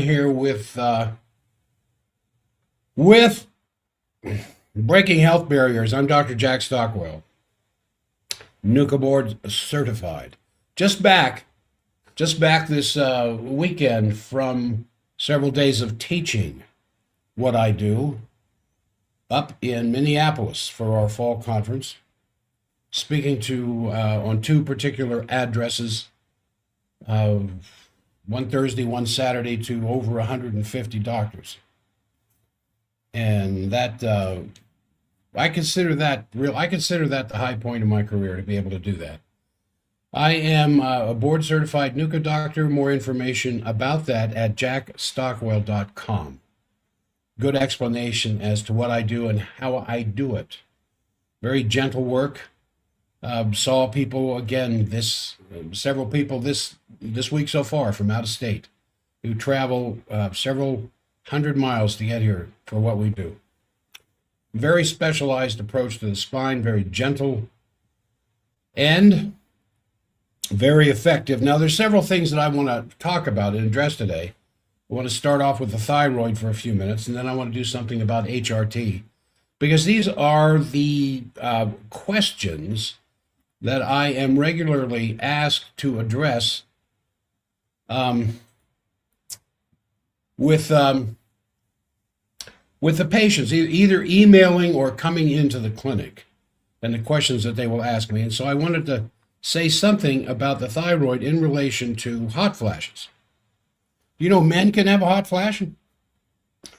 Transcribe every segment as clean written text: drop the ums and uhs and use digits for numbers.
here with breaking health barriers. I'm Dr. Jack Stockwell, NUCA board certified. Just back this weekend from several days of teaching what I do up in Minneapolis for our fall conference, speaking to on two particular addresses, one Thursday, one Saturday, to over 150 doctors. And that I consider that the high point of my career, to be able to do that. I am a board certified NUCA doctor. More information about that at jackstockwell.com. Good explanation as to what I do and how I do it. Very gentle work. Saw people again several people this week so far from out of state who travel several hundred miles to get here for what we do. Very specialized approach to the spine, very gentle and very effective. Now, there's several things that I want to talk about and address today. I want to start off with the thyroid for a few minutes, and then I want to do something about HRT, because these are the questions that I am regularly asked to address with the patients, either emailing or coming into the clinic, and the questions that they will ask me. And so I wanted to say something about the thyroid in relation to hot flashes. You know, men can have a hot flash?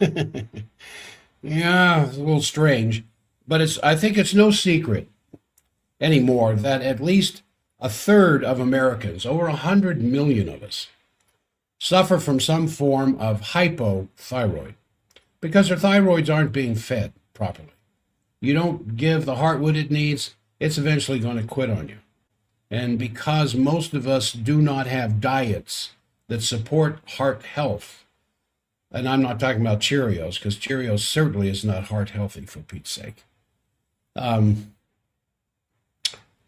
Yeah, it's a little strange, but I think it's no secret anymore that at least a third of Americans, over 100 million of us, suffer from some form of hypothyroid because their thyroids aren't being fed properly. You don't give the heart what it needs, it's eventually going to quit on you. And because most of us do not have diets that support heart health, and I'm not talking about Cheerios, because Cheerios certainly is not heart healthy, for Pete's sake, then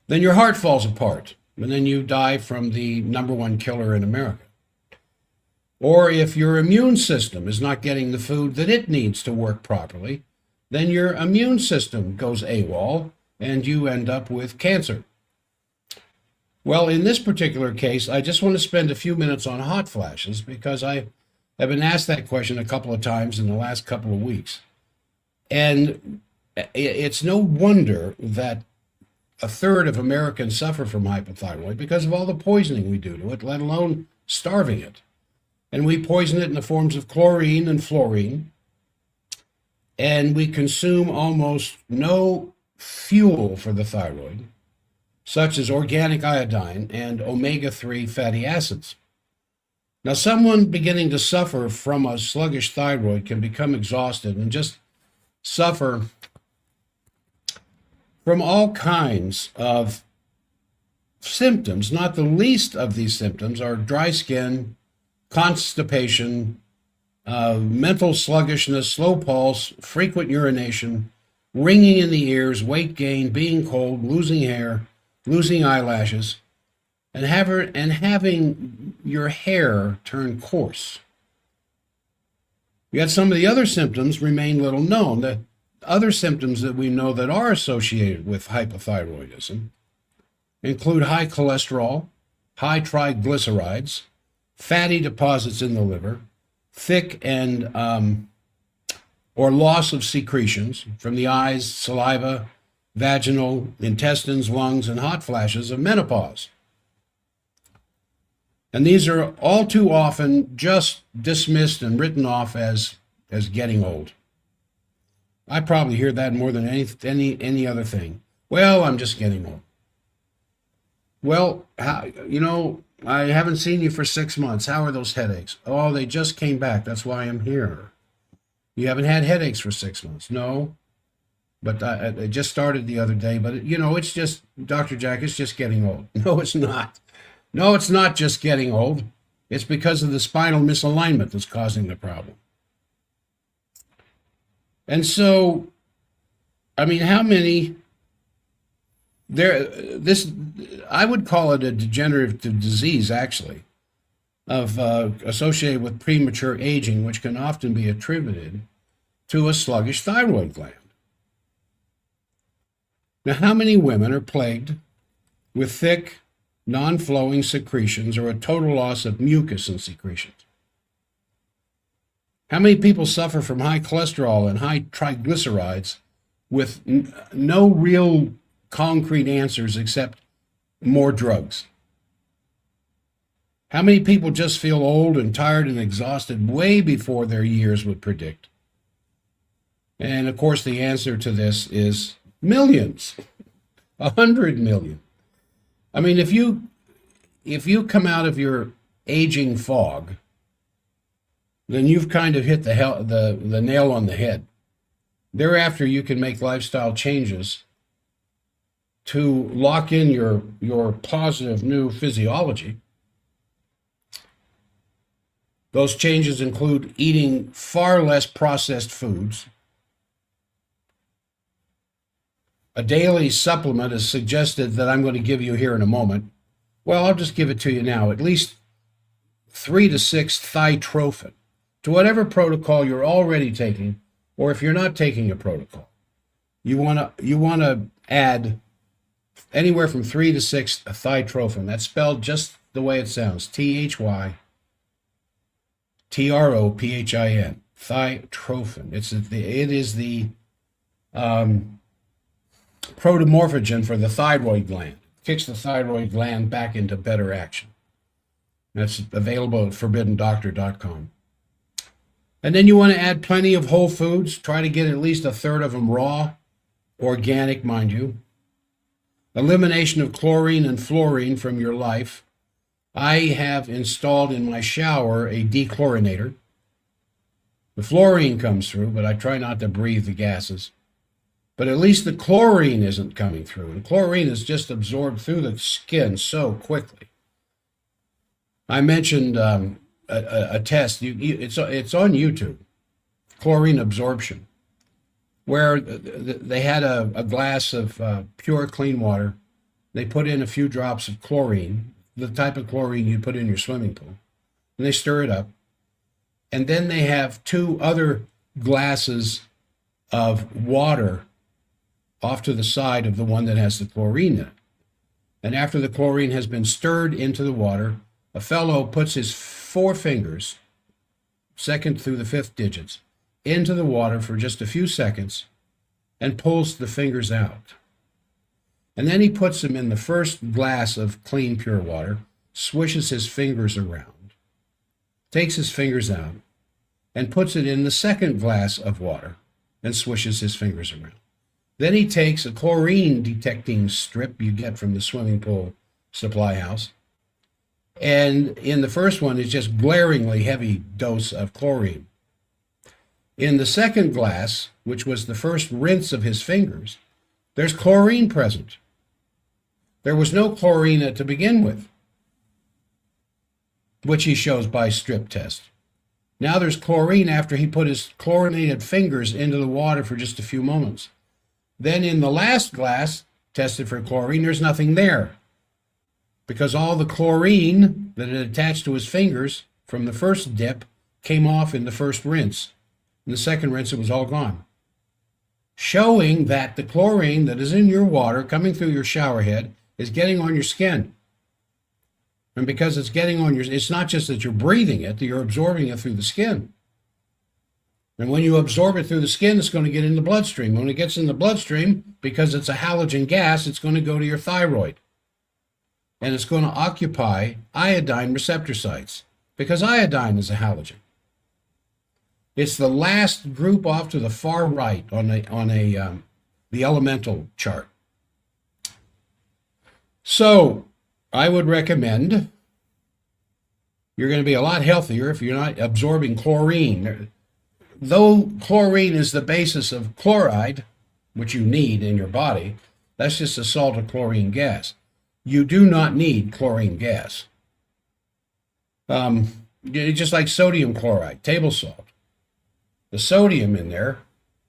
your heart falls apart, and then you die from the number one killer in America. Or if your immune system is not getting the food that it needs to work properly, then your immune system goes AWOL, and you end up with cancer. Well, in this particular case, I just want to spend a few minutes on hot flashes, because I have been asked that question a couple of times in the last couple of weeks. And it's no wonder that a third of Americans suffer from hypothyroid because of all the poisoning we do to it, let alone starving it. And we poison it in the forms of chlorine and fluorine. And we consume almost no fuel for the thyroid, such as organic iodine and omega-3 fatty acids. Now, someone beginning to suffer from a sluggish thyroid can become exhausted and just suffer from all kinds of symptoms. Not the least of these symptoms are dry skin, constipation, mental sluggishness, slow pulse, frequent urination, ringing in the ears, weight gain, being cold, losing hair, losing eyelashes, and having your hair turn coarse. Yet some of the other symptoms remain little known. The other symptoms that we know that are associated with hypothyroidism include high cholesterol, high triglycerides, fatty deposits in the liver, thick and or loss of secretions from the eyes, saliva, vaginal, intestines, lungs, and hot flashes of menopause. And these are all too often just dismissed and written off as getting old. I probably hear that more than any other thing. Well, I'm just getting old. Well, I haven't seen you for 6 months. How are those headaches? Oh, they just came back. That's why I'm here. You haven't had headaches for 6 months. No. But I just started the other day. But, it's just, Dr. Jack, it's just getting old. No, it's not. No, it's not just getting old. It's because of the spinal misalignment that's causing the problem. And so, how many I would call it a degenerative disease, actually. associated with premature aging, which can often be attributed to a sluggish thyroid gland. Now, how many women are plagued with thick, non-flowing secretions or a total loss of mucus and secretions? How many people suffer from high cholesterol and high triglycerides with no real concrete answers except more drugs? How many people just feel old and tired and exhausted way before their years would predict? And of course, the answer to this is millions, 100 million. I mean, if you come out of your aging fog, then you've kind of hit the nail on the head. Thereafter, you can make lifestyle changes to lock in your positive new physiology. Those changes include eating far less processed foods. A daily supplement is suggested that I'm going to give you here in a moment. Well, I'll just give it to you now. At least 3 to 6 Thyroid to whatever protocol you're already taking, or if you're not taking a protocol, you want to add anywhere from 3 to 6 Thyroid. That's spelled just the way it sounds: ThyTrophin. Thyroid. It is the protomorphogen for the thyroid gland. It kicks the thyroid gland back into better action. That's available at forbiddendoctor.com. And then you want to add plenty of whole foods. Try to get at least a third of them raw, organic, mind you. Elimination of chlorine and fluorine from your life. I have installed in my shower a dechlorinator. The fluorine comes through, but I try not to breathe the gases. But at least the chlorine isn't coming through. And chlorine is just absorbed through the skin so quickly. I mentioned a test. It's on YouTube, chlorine absorption, where they had a glass of pure clean water. They put in a few drops of chlorine, the type of chlorine you put in your swimming pool, and they stir it up. And then they have 2 other glasses of water off to the side of the one that has the chlorine in it. And after the chlorine has been stirred into the water, a fellow puts his 4 fingers, 2nd through the 5th digits, into the water for just a few seconds and pulls the fingers out. And then he puts them in the first glass of clean, pure water, swishes his fingers around, takes his fingers out, and puts it in the second glass of water and swishes his fingers around. Then he takes a chlorine detecting strip you get from the swimming pool supply house, and in the first one is just glaringly heavy dose of chlorine. In the second glass, which was the first rinse of his fingers, there's chlorine present. There was no chlorine to begin with, which he shows by strip test. Now there's chlorine after he put his chlorinated fingers into the water for just a few moments. Then in the last glass, tested for chlorine, there's nothing there, because all the chlorine that had attached to his fingers from the first dip came off in the first rinse. In the second rinse, it was all gone, showing that the chlorine that is in your water coming through your shower head is getting on your skin. And because it's getting on it's not just that you're breathing it, that you're absorbing it through the skin. And when you absorb it through the skin, it's going to get in the bloodstream. When it gets in the bloodstream, because it's a halogen gas, it's going to go to your thyroid. And it's going to occupy iodine receptor sites, because iodine is a halogen. It's the last group off to the far right on the elemental chart. So I would recommend, you're going to be a lot healthier if you're not absorbing chlorine. Though chlorine is the basis of chloride, which you need in your body, that's just a salt of chlorine gas. You do not need chlorine gas. Just like sodium chloride, table salt. The sodium in there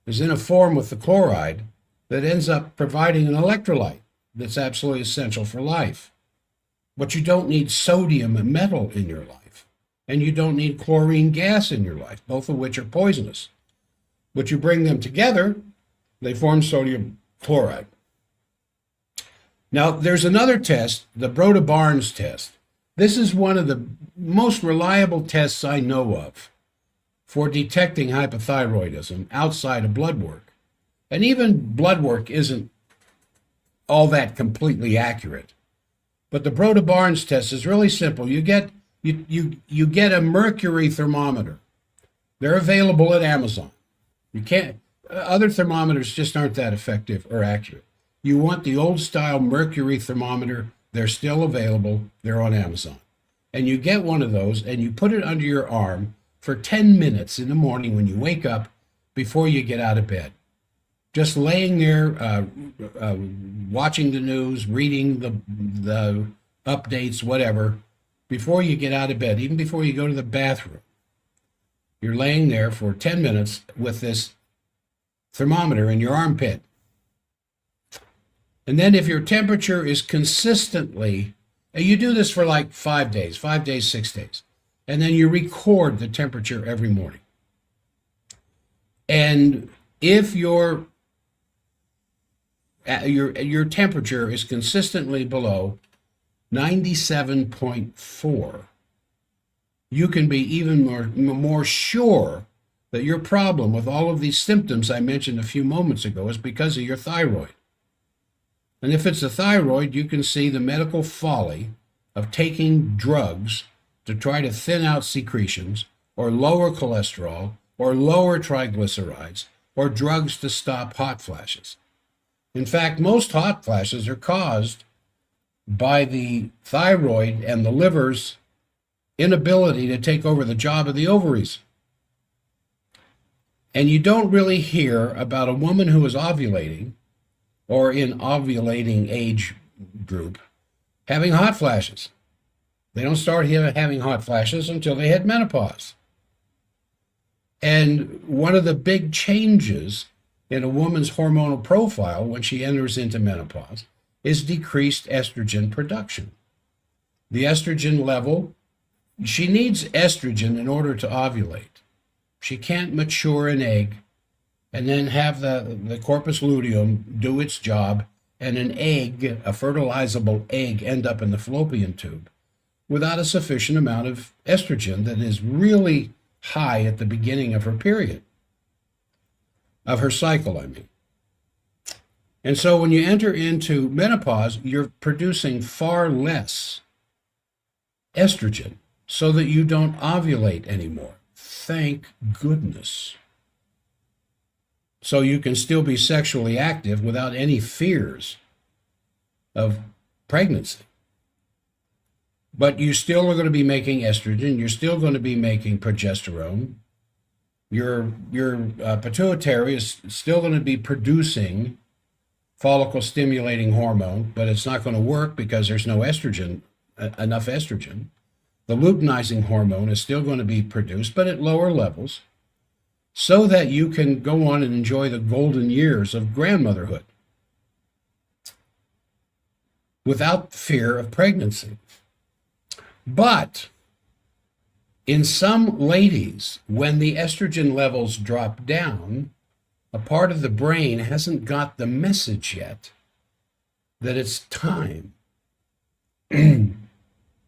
is in a form with the chloride that ends up providing an electrolyte that's absolutely essential for life. But you don't need sodium and metal in your life. and you don't need chlorine gas in your life, both of which are poisonous. But you bring them together, they form sodium chloride. Now, there's another test, the Broda-Barnes test. This is one of the most reliable tests I know of for detecting hypothyroidism outside of blood work. And even blood work isn't all that completely accurate. But the Broda-Barnes test is really simple. You get a mercury thermometer. They're available at Amazon. You can't, other thermometers just aren't that effective or accurate. You want the old style mercury thermometer. They're still available. They're on Amazon. And you get one of those and you put it under your arm for 10 minutes in the morning when you wake up before you get out of bed. Just laying there, watching the news, reading the updates, whatever, before you get out of bed, even before you go to the bathroom. You're laying there for 10 minutes with this thermometer in your armpit. And then if your temperature is consistently, and you do this for like 5 days, 6 days, and then you record the temperature every morning. And if your temperature is consistently below 97.4, you can be even more sure that your problem with all of these symptoms I mentioned a few moments ago is because of your thyroid. And if it's the thyroid, you can see the medical folly of taking drugs to try to thin out secretions or lower cholesterol or lower triglycerides or drugs to stop hot flashes. In fact, most hot flashes are caused by the thyroid and the liver's inability to take over the job of the ovaries. And you don't really hear about a woman who is ovulating or in ovulating age group having hot flashes. They don't start having hot flashes until they hit menopause. And one of the big changes in a woman's hormonal profile when she enters into menopause is decreased estrogen production. The estrogen level, she needs estrogen in order to ovulate. She can't mature an egg and then have the corpus luteum do its job and an egg, a fertilizable egg, end up in the fallopian tube without a sufficient amount of estrogen that is really high at the beginning of her period, of her cycle, I mean. And so when you enter into menopause, you're producing far less estrogen so that you don't ovulate anymore. Thank goodness. So you can still be sexually active without any fears of pregnancy. But you still are going to be making estrogen. You're still going to be making progesterone. Your pituitary is still going to be producing follicle stimulating hormone, but it's not going to work because there's no estrogen, enough estrogen. The luteinizing hormone is still going to be produced, but at lower levels, so that you can go on and enjoy the golden years of grandmotherhood without fear of pregnancy. But in some ladies, when the estrogen levels drop down, a part of the brain hasn't got the message yet that it's time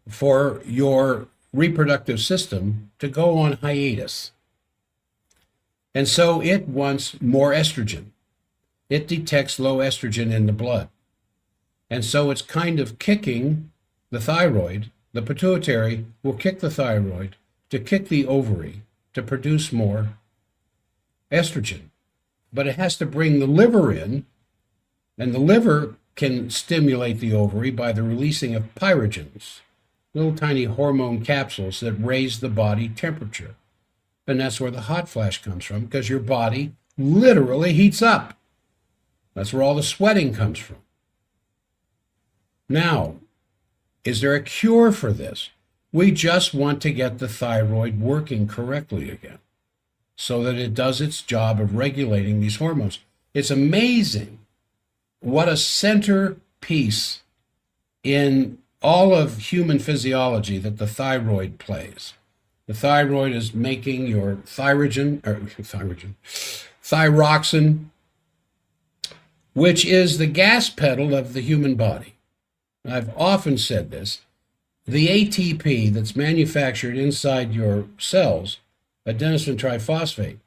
for your reproductive system to go on hiatus. And so it wants more estrogen. It detects low estrogen in the blood. And so it's kind of kicking the thyroid. The pituitary will kick the thyroid to kick the ovary to produce more estrogen. But it has to bring the liver in, and the liver can stimulate the ovary by the releasing of pyrogens, little tiny hormone capsules that raise the body temperature. And that's where the hot flash comes from, because your body literally heats up. That's where all the sweating comes from. Now, is there a cure for this? We just want to get the thyroid working correctly again so that it does its job of regulating these hormones. It's amazing what a centerpiece in all of human physiology that the thyroid plays. The thyroid is making your thyroxine, which is the gas pedal of the human body. I've often said this. The ATP that's manufactured inside your cells, adenosine triphosphate,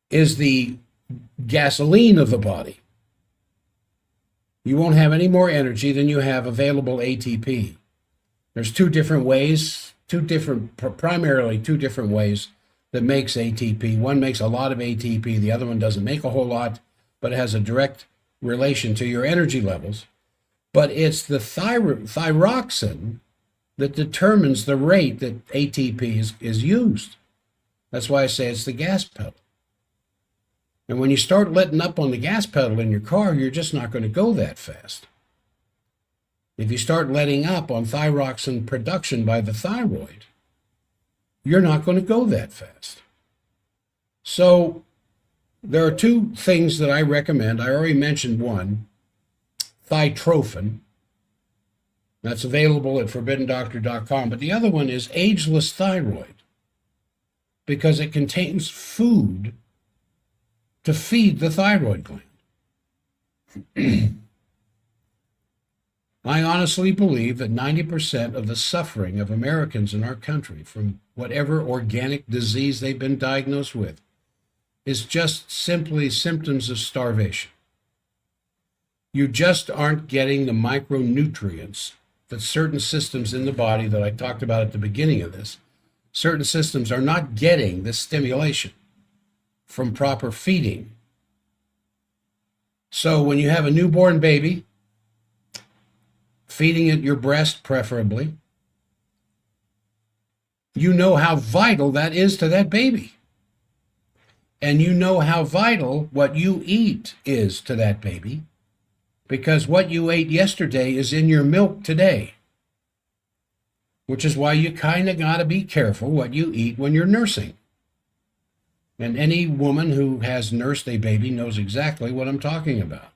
is the gasoline of the body. You won't have any more energy than you have available ATP. There's two different ways, primarily two different ways that makes ATP. One makes a lot of ATP, the other one doesn't make a whole lot, but it has a direct relation to your energy levels. But it's the thyroxine that determines the rate that ATP is used. That's why I say it's the gas pedal. And when you start letting up on the gas pedal in your car, you're just not going to go that fast. If you start letting up on thyroxine production by the thyroid, you're not going to go that fast. So there are two things that I recommend. I already mentioned one, Thytrophin. That's available at forbiddendoctor.com. But the other one is Ageless Thyroid, because it contains food to feed the thyroid gland. I honestly believe that 90% of the suffering of Americans in our country from whatever organic disease they've been diagnosed with is just simply symptoms of starvation. You just aren't getting the micronutrients that certain systems in the body that I talked about at the beginning of this, certain systems are not getting this stimulation from proper feeding. So when you have a newborn baby, feeding it your breast preferably, you know how vital that is to that baby. And you know how vital what you eat is to that baby, because what you ate yesterday is in your milk today, which is why you kind of got to be careful what you eat when you're nursing. And any woman who has nursed a baby knows exactly what I'm talking about.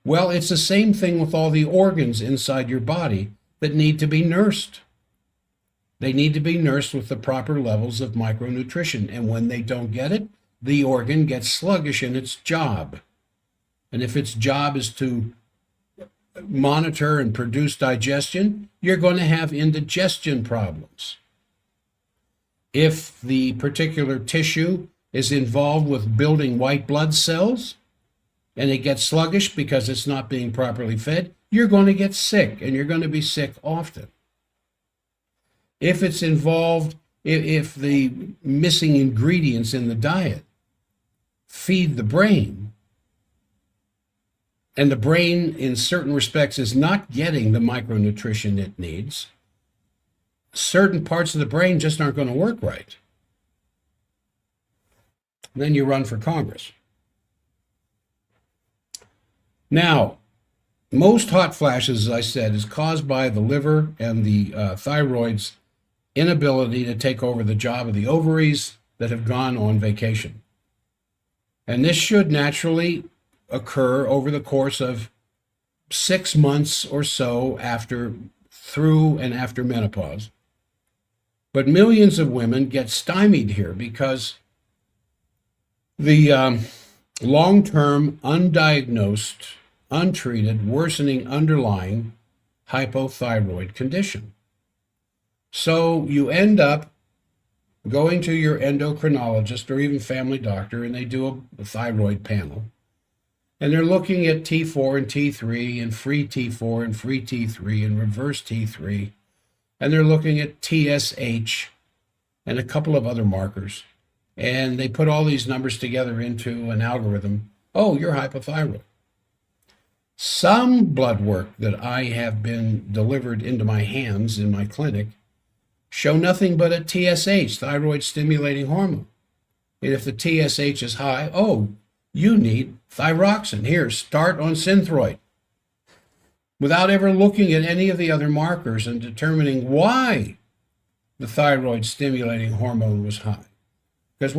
Well, it's the same thing with all the organs inside your body that need to be nursed. They need to be nursed with the proper levels of micronutrition. And when they don't get it, the organ gets sluggish in its job. And if its job is to monitor and produce digestion, you're going to have indigestion problems. If the particular tissue is involved with building white blood cells and it gets sluggish because it's not being properly fed, you're going to get sick, and you're going to be sick often. If it's involved, if the missing ingredients in the diet feed the brain, and the brain in certain respects is not getting the micronutrition it needs, certain parts of the brain just aren't going to work right. And then you run for Congress. Now, most hot flashes, as I said, is caused by the liver and the thyroid's inability to take over the job of the ovaries that have gone on vacation. And this should naturally occur over the course of 6 months or so through and after menopause. But millions of women get stymied here because the long-term, undiagnosed, untreated, worsening underlying hypothyroid condition. So you end up going to your endocrinologist or even family doctor, and they do a thyroid panel. And they're looking at T4 and T3 and free T4 and free T3 and reverse T3. And they're looking at TSH and a couple of other markers. And they put all these numbers together into an algorithm. Oh, you're hypothyroid. Some blood work that I have been delivered into my hands in my clinic show nothing but a TSH, thyroid stimulating hormone. And if the TSH is high, oh, you need thyroxine. Here, start on Synthroid. Without ever looking at any of the other markers and determining why the thyroid stimulating hormone was high. Because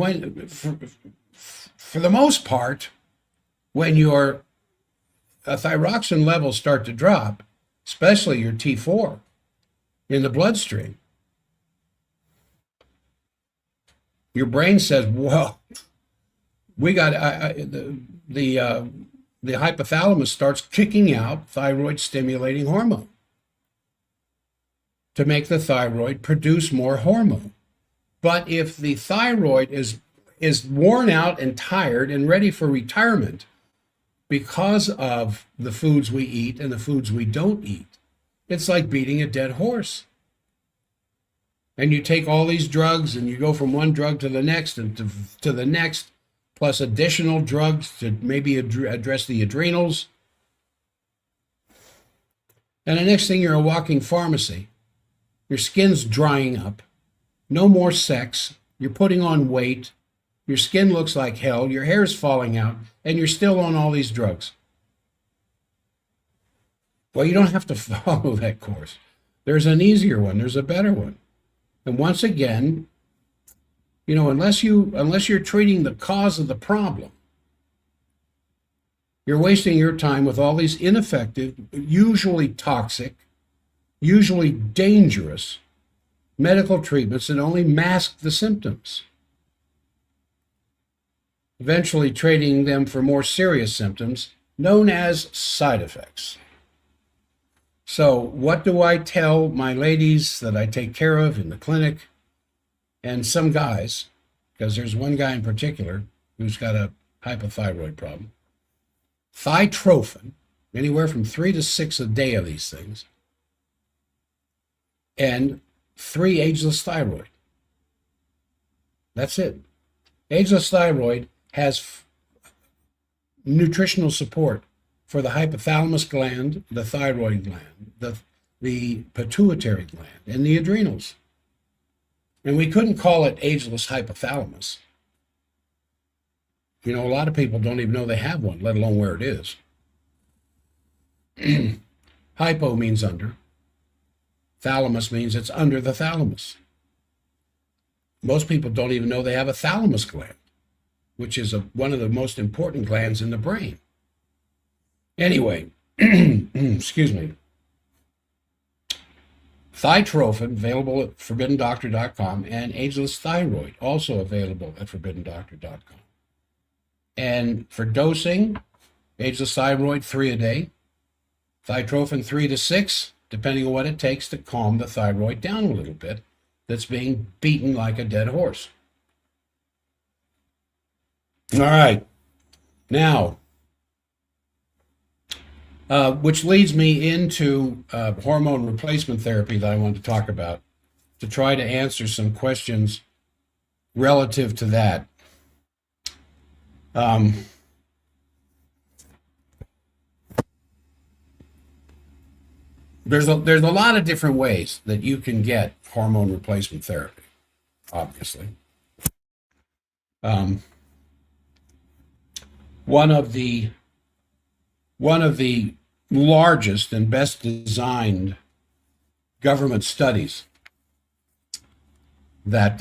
for the most part, when your thyroxine levels start to drop, especially your T4, in the bloodstream. Your brain says, well, we got the hypothalamus starts kicking out thyroid stimulating hormone to make the thyroid produce more hormone. But if the thyroid is worn out and tired and ready for retirement because of the foods we eat and the foods we don't eat, it's like beating a dead horse. And you take all these drugs and you go from one drug to the next and to the next, plus additional drugs to maybe address the adrenals. And the next thing, you're a walking pharmacy. Your skin's drying up. No more sex. You're putting on weight. Your skin looks like hell. Your hair's falling out. And you're still on all these drugs. Well, you don't have to follow that course. There's an easier one. There's a better one. And once again, unless you're treating the cause of the problem, you're wasting your time with all these ineffective, usually toxic, usually dangerous medical treatments that only mask the symptoms, eventually trading them for more serious symptoms known as side effects. So what do I tell my ladies that I take care of in the clinic, and some guys, because there's one guy in particular who's got a hypothyroid problem? Thytrophin, anywhere from 3 to 6 a day of these things, and 3 ageless thyroid. That's it. Ageless thyroid has nutritional support for the hypothalamus gland, the thyroid gland, the pituitary gland, and the adrenals. And we couldn't call it ageless hypothalamus. A lot of people don't even know they have one, let alone where it is. Hypo means under. Thalamus means it's under the thalamus. Most people don't even know they have a thalamus gland, which is one of the most important glands in the brain. Anyway, excuse me. Thytrophin, available at ForbiddenDoctor.com, and ageless thyroid, also available at ForbiddenDoctor.com. And for dosing, ageless thyroid, 3 a day. Thytrophin, 3 to 6, depending on what it takes to calm the thyroid down a little bit that's being beaten like a dead horse. All right. Now, which leads me into hormone replacement therapy that I want to talk about, to try to answer some questions relative to that. There's a lot of different ways that you can get hormone replacement therapy, obviously. One of the largest and best designed government studies that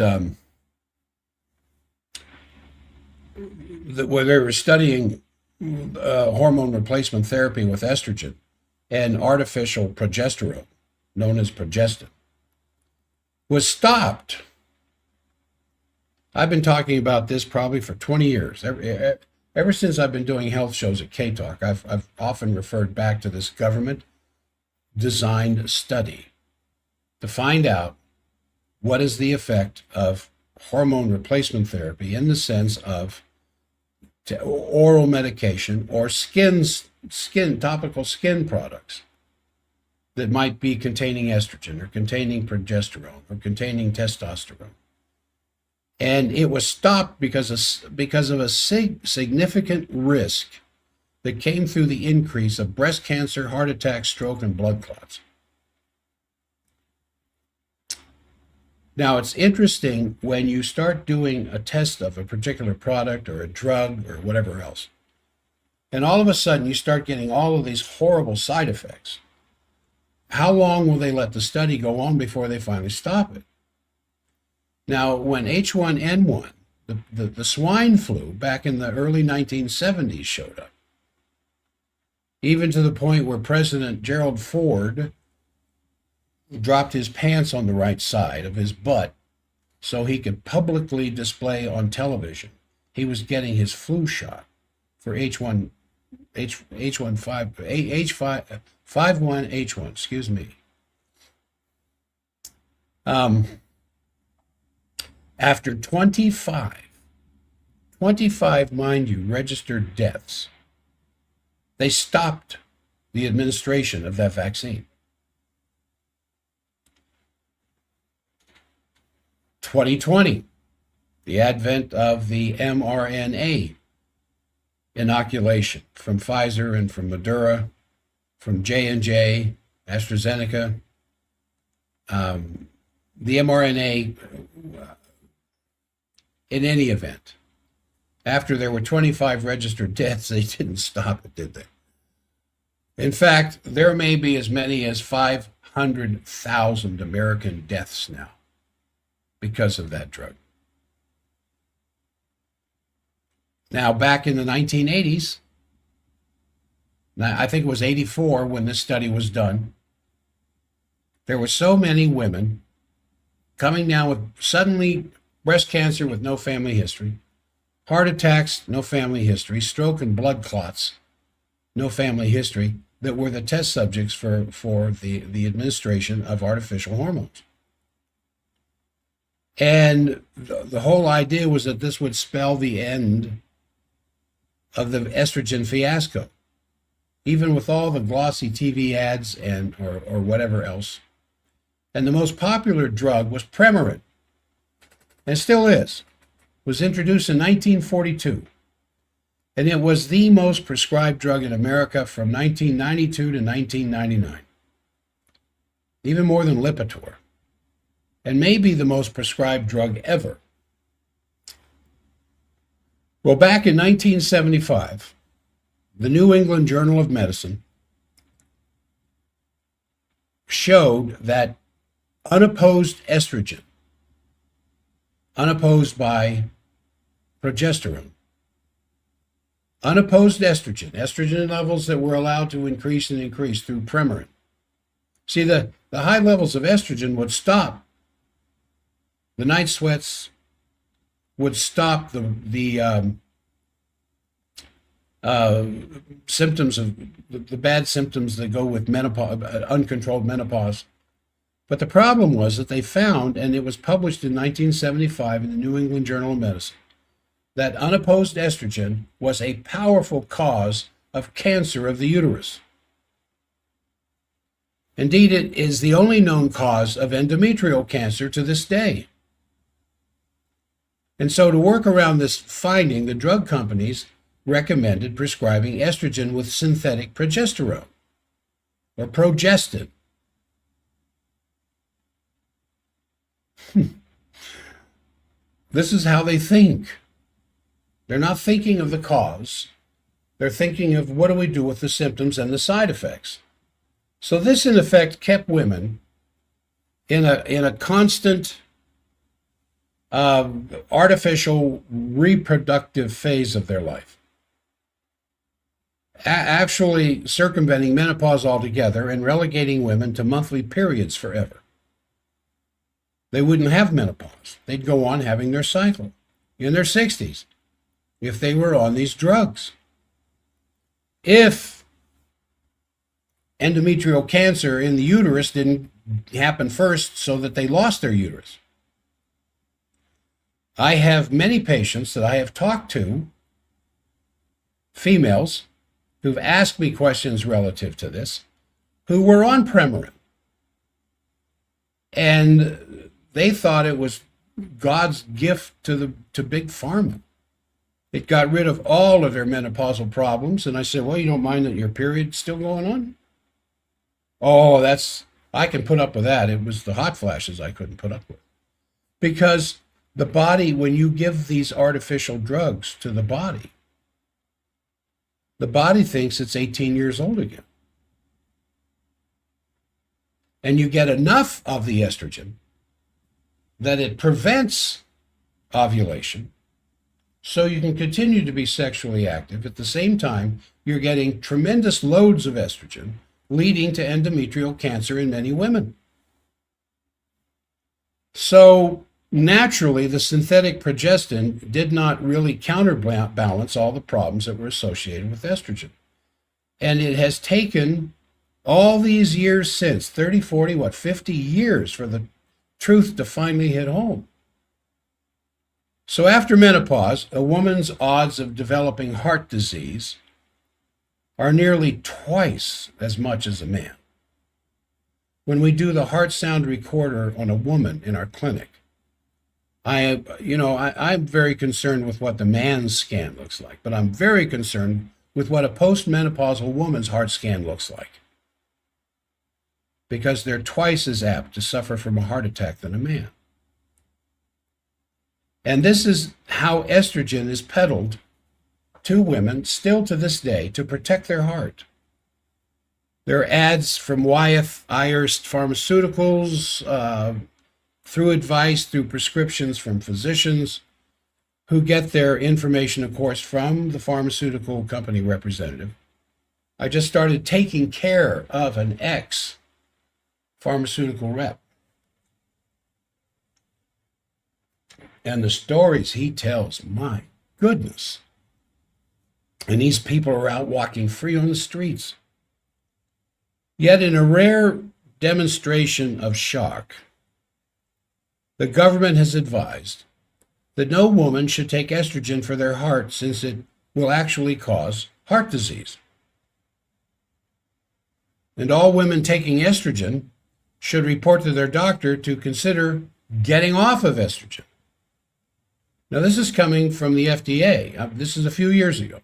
where they were studying hormone replacement therapy with estrogen and artificial progesterone, known as progestin, was stopped. I've been talking about this probably for 20 years. Ever since I've been doing health shows at K-Talk, I've often referred back to this government-designed study to find out what is the effect of hormone replacement therapy in the sense of oral medication or topical skin products that might be containing estrogen or containing progesterone or containing testosterone. And it was stopped because of a significant risk that came through the increase of breast cancer, heart attack, stroke, and blood clots. Now, it's interesting when you start doing a test of a particular product or a drug or whatever else, and all of a sudden you start getting all of these horrible side effects. How long will they let the study go on before they finally stop it? Now, when H1N1, the swine flu back in the early 1970s showed up, even to the point where President Gerald Ford dropped his pants on the right side of his butt so he could publicly display on television he was getting his flu shot for H1 H1H1, excuse me. After 25, mind you, registered deaths, they stopped the administration of that vaccine. 2020, the advent of the mRNA inoculation from Pfizer and from Moderna, from J&J, AstraZeneca. The mRNA, in any event, after there were 25 registered deaths, they didn't stop it, did they? In fact, there may be as many as 500,000 American deaths now because of that drug. Now, back in the 1980s, I think it was 84 when this study was done, there were so many women coming down with suddenly breast cancer with no family history, heart attacks, no family history, stroke and blood clots, no family history, that were the test subjects for the administration of artificial hormones. And the whole idea was that this would spell the end of the estrogen fiasco, even with all the glossy TV ads and or whatever else. And the most popular drug was Premarin, and still is. Was introduced in 1942, and it was the most prescribed drug in America from 1992 to 1999, even more than Lipitor, and maybe the most prescribed drug ever. Well, back in 1975, the New England Journal of Medicine showed that unopposed estrogen, unopposed by progesterone, unopposed estrogen levels that were allowed to increase and increase through Premarin. See, the high levels of estrogen would stop the night sweats, would stop the symptoms of the bad symptoms that go with menopause, uncontrolled menopause. But the problem was that they found, and it was published in 1975 in the New England Journal of Medicine, that unopposed estrogen was a powerful cause of cancer of the uterus. Indeed, it is the only known cause of endometrial cancer to this day. And so to work around this finding, the drug companies recommended prescribing estrogen with synthetic progesterone, or progestin. This is how they think. They're not thinking of the cause. They're thinking of what do we do with the symptoms and the side effects. So this, in effect, kept women in a constant artificial reproductive phase of their life, actually circumventing menopause altogether and relegating women to monthly periods forever. They wouldn't have menopause. They'd go on having their cycle in their 60s if they were on these drugs. If endometrial cancer in the uterus didn't happen first so that they lost their uterus. I have many patients that I have talked to, females, who've asked me questions relative to this, who were on Premarin. And they thought it was God's gift to Big Pharma. It got rid of all of their menopausal problems. And I said, well, you don't mind that your period's still going on? Oh, I can put up with that. It was the hot flashes I couldn't put up with. Because the body, when you give these artificial drugs to the body thinks it's 18 years old again. And you get enough of the estrogen that it prevents ovulation, so you can continue to be sexually active. At the same time, you're getting tremendous loads of estrogen, leading to endometrial cancer in many women. So naturally, the synthetic progestin did not really counterbalance all the problems that were associated with estrogen. And it has taken all these years since 30, 40, 50 years for the truth to finally hit home. So after menopause, a woman's odds of developing heart disease are nearly twice as much as a man. When we do the heart sound recorder on a woman in our clinic, I'm very concerned with what the man's scan looks like, but I'm very concerned with what a postmenopausal woman's heart scan looks like, because they're twice as apt to suffer from a heart attack than a man. And this is how estrogen is peddled to women still to this day to protect their heart. There are ads from Wyeth Ayers Pharmaceuticals, through advice, through prescriptions from physicians who get their information, of course, from the pharmaceutical company representative. I just started taking care of an ex-pharmaceutical rep. And the stories he tells, my goodness. And these people are out walking free on the streets. Yet in a rare demonstration of shock, the government has advised that no woman should take estrogen for their heart, since it will actually cause heart disease. And all women taking estrogen should report to their doctor to consider getting off of estrogen. Now, this is coming from the FDA. This is a few years ago.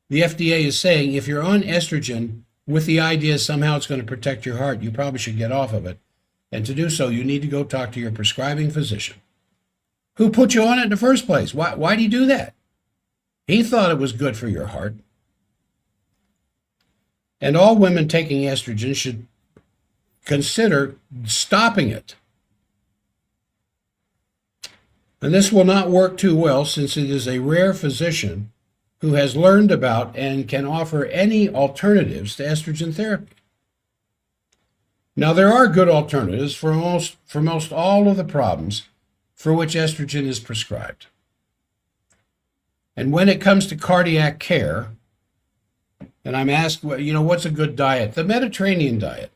The FDA is saying if you're on estrogen with the idea somehow it's going to protect your heart, you probably should get off of it. And to do so, you need to go talk to your prescribing physician. Who put you on it in the first place? Why do you do that? He thought it was good for your heart. And all women taking estrogen should consider stopping it. And this will not work too well, since it is a rare physician who has learned about and can offer any alternatives to estrogen therapy. Now, there are good alternatives for most all of the problems for which estrogen is prescribed. And when it comes to cardiac care, and I'm asked, what's a good diet? The Mediterranean diet,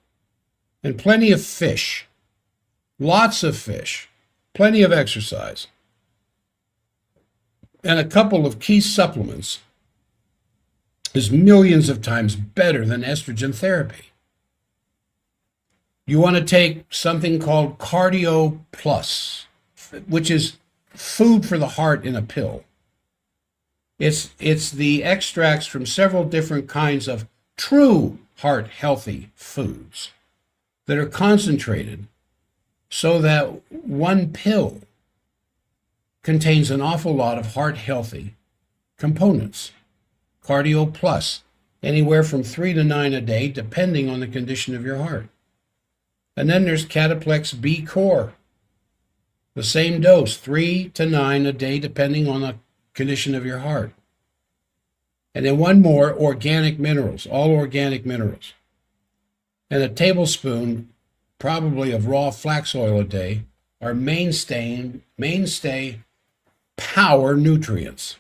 and plenty of fish, lots of fish, plenty of exercise, and a couple of key supplements is millions of times better than estrogen therapy. You want to take something called Cardio Plus, which is food for the heart in a pill. It's the extracts from several different kinds of true heart healthy foods that are concentrated so that one pill contains an awful lot of heart healthy components. Cardio Plus, anywhere from 3 to 9 a day, depending on the condition of your heart. And then there's Cataplex B Core. The same dose, 3 to 9 a day, depending on the condition of your heart. And then one more, organic minerals, all organic minerals. And a tablespoon, probably, of raw flax oil a day are mainstay power nutrients.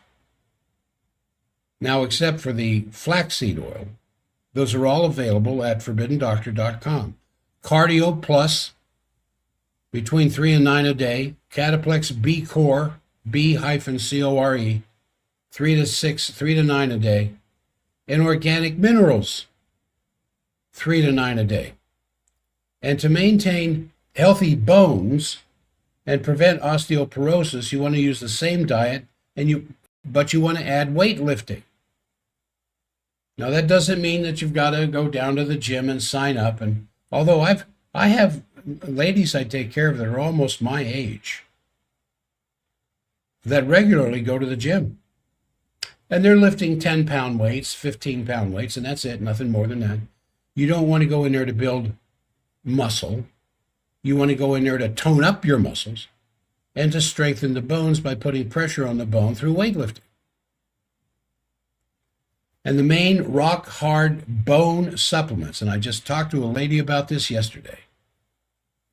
Now, except for the flaxseed oil, those are all available at ForbiddenDoctor.com. Cardio Plus, between 3 and 9 a day. Cataplex B Core, B-C-O-R-E, 3 to 9 a day. And organic minerals, 3 to 9 a day. And to maintain healthy bones and prevent osteoporosis, you want to use the same diet, but you want to add weightlifting. Now, that doesn't mean that you've got to go down to the gym and sign up. And although I have ladies I take care of that are almost my age that regularly go to the gym. And they're lifting 10-pound weights, 15-pound weights, and that's it, nothing more than that. You don't want to go in there to build muscle. You want to go in there to tone up your muscles and to strengthen the bones by putting pressure on the bone through weightlifting. And the main rock-hard bone supplements, and I just talked to a lady about this yesterday,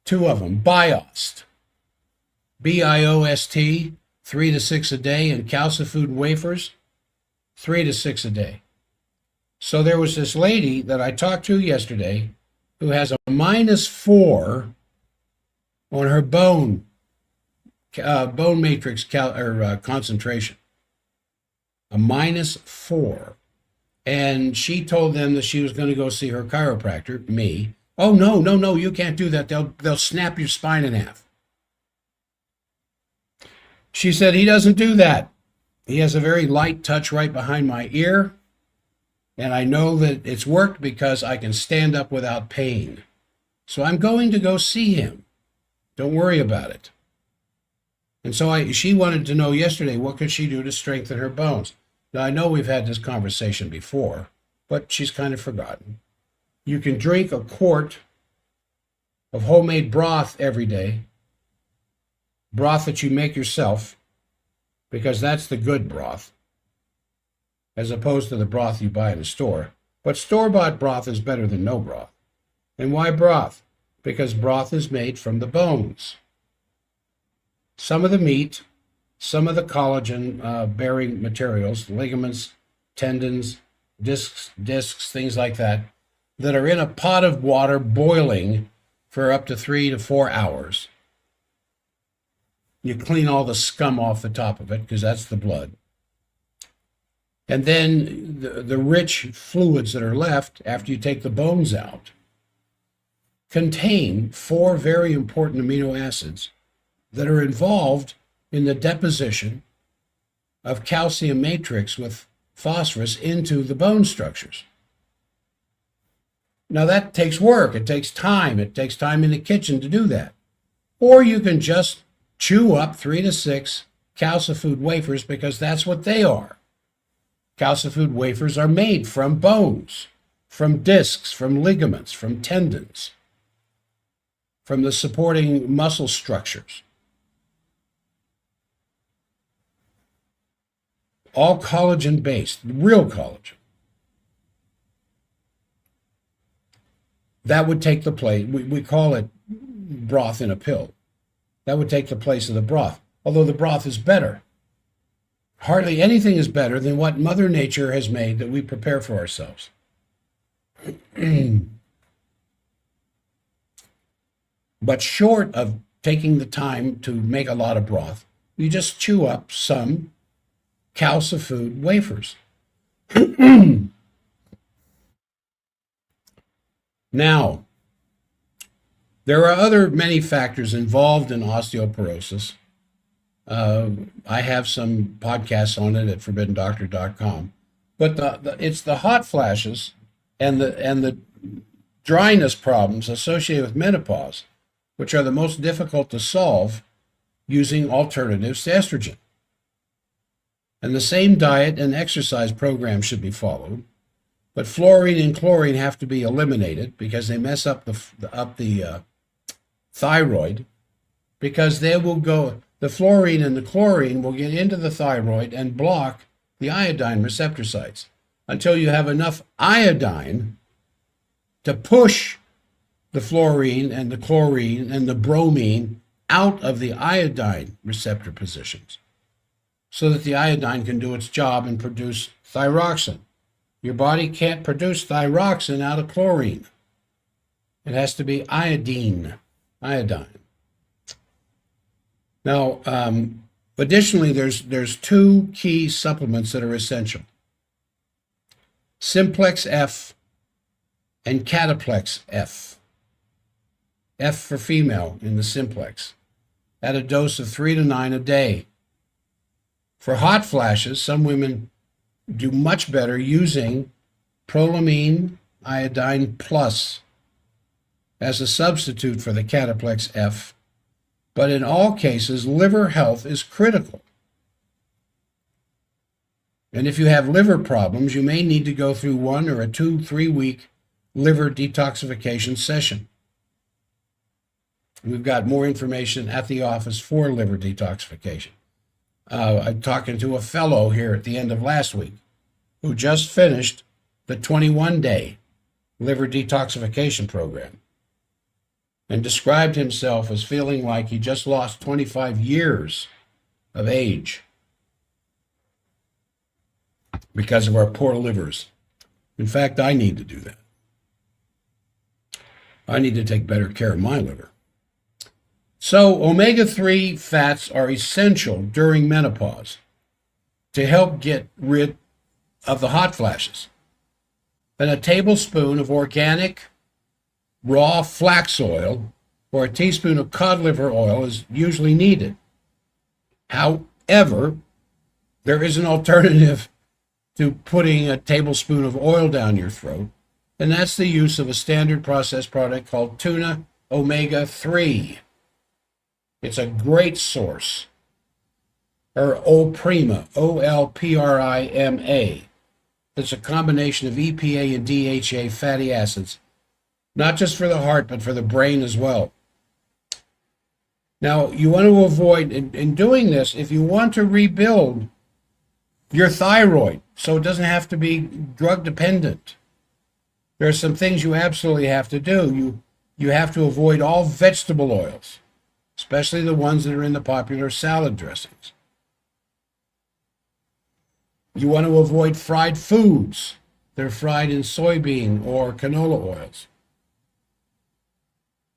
2 of them, Biost, Biost, 3 to 6 a day, and calcifood wafers, 3 to 6 a day. So there was this lady that I talked to yesterday who has a -4 on her bone matrix concentration, a -4. And she told them that she was going to go see her chiropractor, me. Oh, no, you can't do that. They'll snap your spine in half. She said he doesn't do that. He has a very light touch right behind my ear. And I know that it's worked because I can stand up without pain. So I'm going to go see him. Don't worry about it. And so she wanted to know yesterday, what could she do to strengthen her bones? Now, I know we've had this conversation before, but she's kind of forgotten. You can drink a quart of homemade broth every day, broth that you make yourself, because that's the good broth, as opposed to the broth you buy in the store. But store-bought broth is better than no broth. And why broth? Because broth is made from the bones. Some of the meat, some of the collagen-bearing materials, ligaments, tendons, discs, things like that are in a pot of water boiling for up to 3 to 4 hours. You clean all the scum off the top of it, because that's the blood. And then the rich fluids that are left after you take the bones out contain 4 very important amino acids that are involved in the deposition of calcium matrix with phosphorus into the bone structures. Now that takes work, it takes time in the kitchen to do that. Or you can just chew up 3 to 6 calcifood wafers, because that's what they are. Calcifood wafers are made from bones, from discs, from ligaments, from tendons, from the supporting muscle structures. All collagen-based, real collagen. That would take the place, we call it broth in a pill. That would take the place of the broth, although the broth is better. Hardly anything is better than what Mother Nature has made that we prepare for ourselves. But short of taking the time to make a lot of broth, you just chew up some calcifood wafers. Now, there are other many factors involved in osteoporosis. I have some podcasts on it at forbiddendoctor.com. But it's the hot flashes and the dryness problems associated with menopause, which are the most difficult to solve using alternatives to estrogen. And the same diet and exercise program should be followed, but fluorine and chlorine have to be eliminated because they mess up the thyroid, because the fluorine and the chlorine will get into the thyroid and block the iodine receptor sites until you have enough iodine to push the fluorine and the chlorine and the bromine out of the iodine receptor positions, so that the iodine can do its job and produce thyroxine. Your body can't produce thyroxine out of chlorine. It has to be iodine. Now, additionally, there's 2 key supplements that are essential: Simplex F and Cataplex F. F for female in the Simplex, at a dose of 3 to 9 a day. For hot flashes, some women do much better using prolamine iodine plus as a substitute for the Cataplex F, but in all cases, liver health is critical. And if you have liver problems, you may need to go through 1 or a 2-3 week liver detoxification session. We've got more information at the office for liver detoxification. I'm talking to a fellow here at the end of last week who just finished the 21-day liver detoxification program. and described himself as feeling like he just lost 25 years of age because of our poor livers. In fact, I need to do that. I need to take better care of my liver. So omega-3 fats are essential during menopause to help get rid of the hot flashes. And a tablespoon of organic raw flax oil or a teaspoon of cod liver oil is usually needed. However, there is an alternative to putting a tablespoon of oil down your throat, and that's the use of a standard processed product called tuna omega-3. It's a great source. Or Olprima, Olprima. It's a combination of EPA and DHA fatty acids, not just for the heart, but for the brain as well. Now, you want to avoid, in doing this, if you want to rebuild your thyroid so it doesn't have to be drug dependent, there are some things you absolutely have to do. You have to avoid all vegetable oils, especially the ones that are in the popular salad dressings. You want to avoid fried foods. They're fried in soybean or canola oils.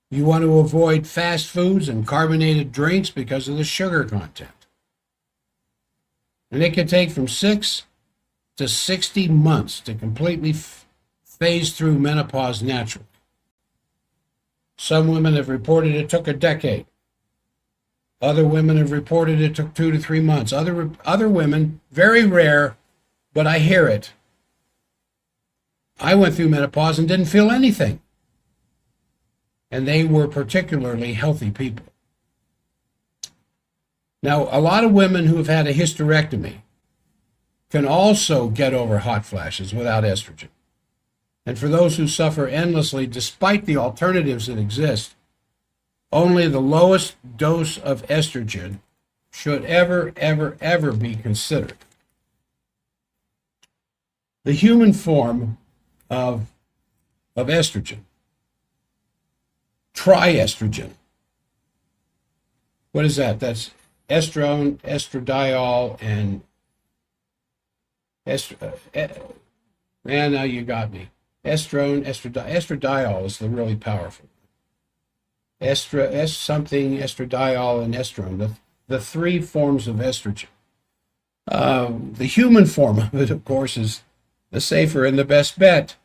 You want to avoid fast foods and carbonated drinks because of the sugar content. And it can take from 6 to 60 months to completely phase through menopause naturally. Some women have reported it took a decade. Other women have reported it took 2 to 3 months. Other women, very rare, but I hear it. I went through menopause and didn't feel anything. And they were particularly healthy people. Now, a lot of women who have had a hysterectomy can also get over hot flashes without estrogen. And for those who suffer endlessly, despite the alternatives that exist, only the lowest dose of estrogen should ever be considered. The human form of estrogen, triestrogen. What is that? That's estrone, estradiol, and man, now you got me. Estrone, estradiol is the really powerful. Estradiol, and estrone, the three forms of estrogen. The human form of it, of course, is the safer and the best bet.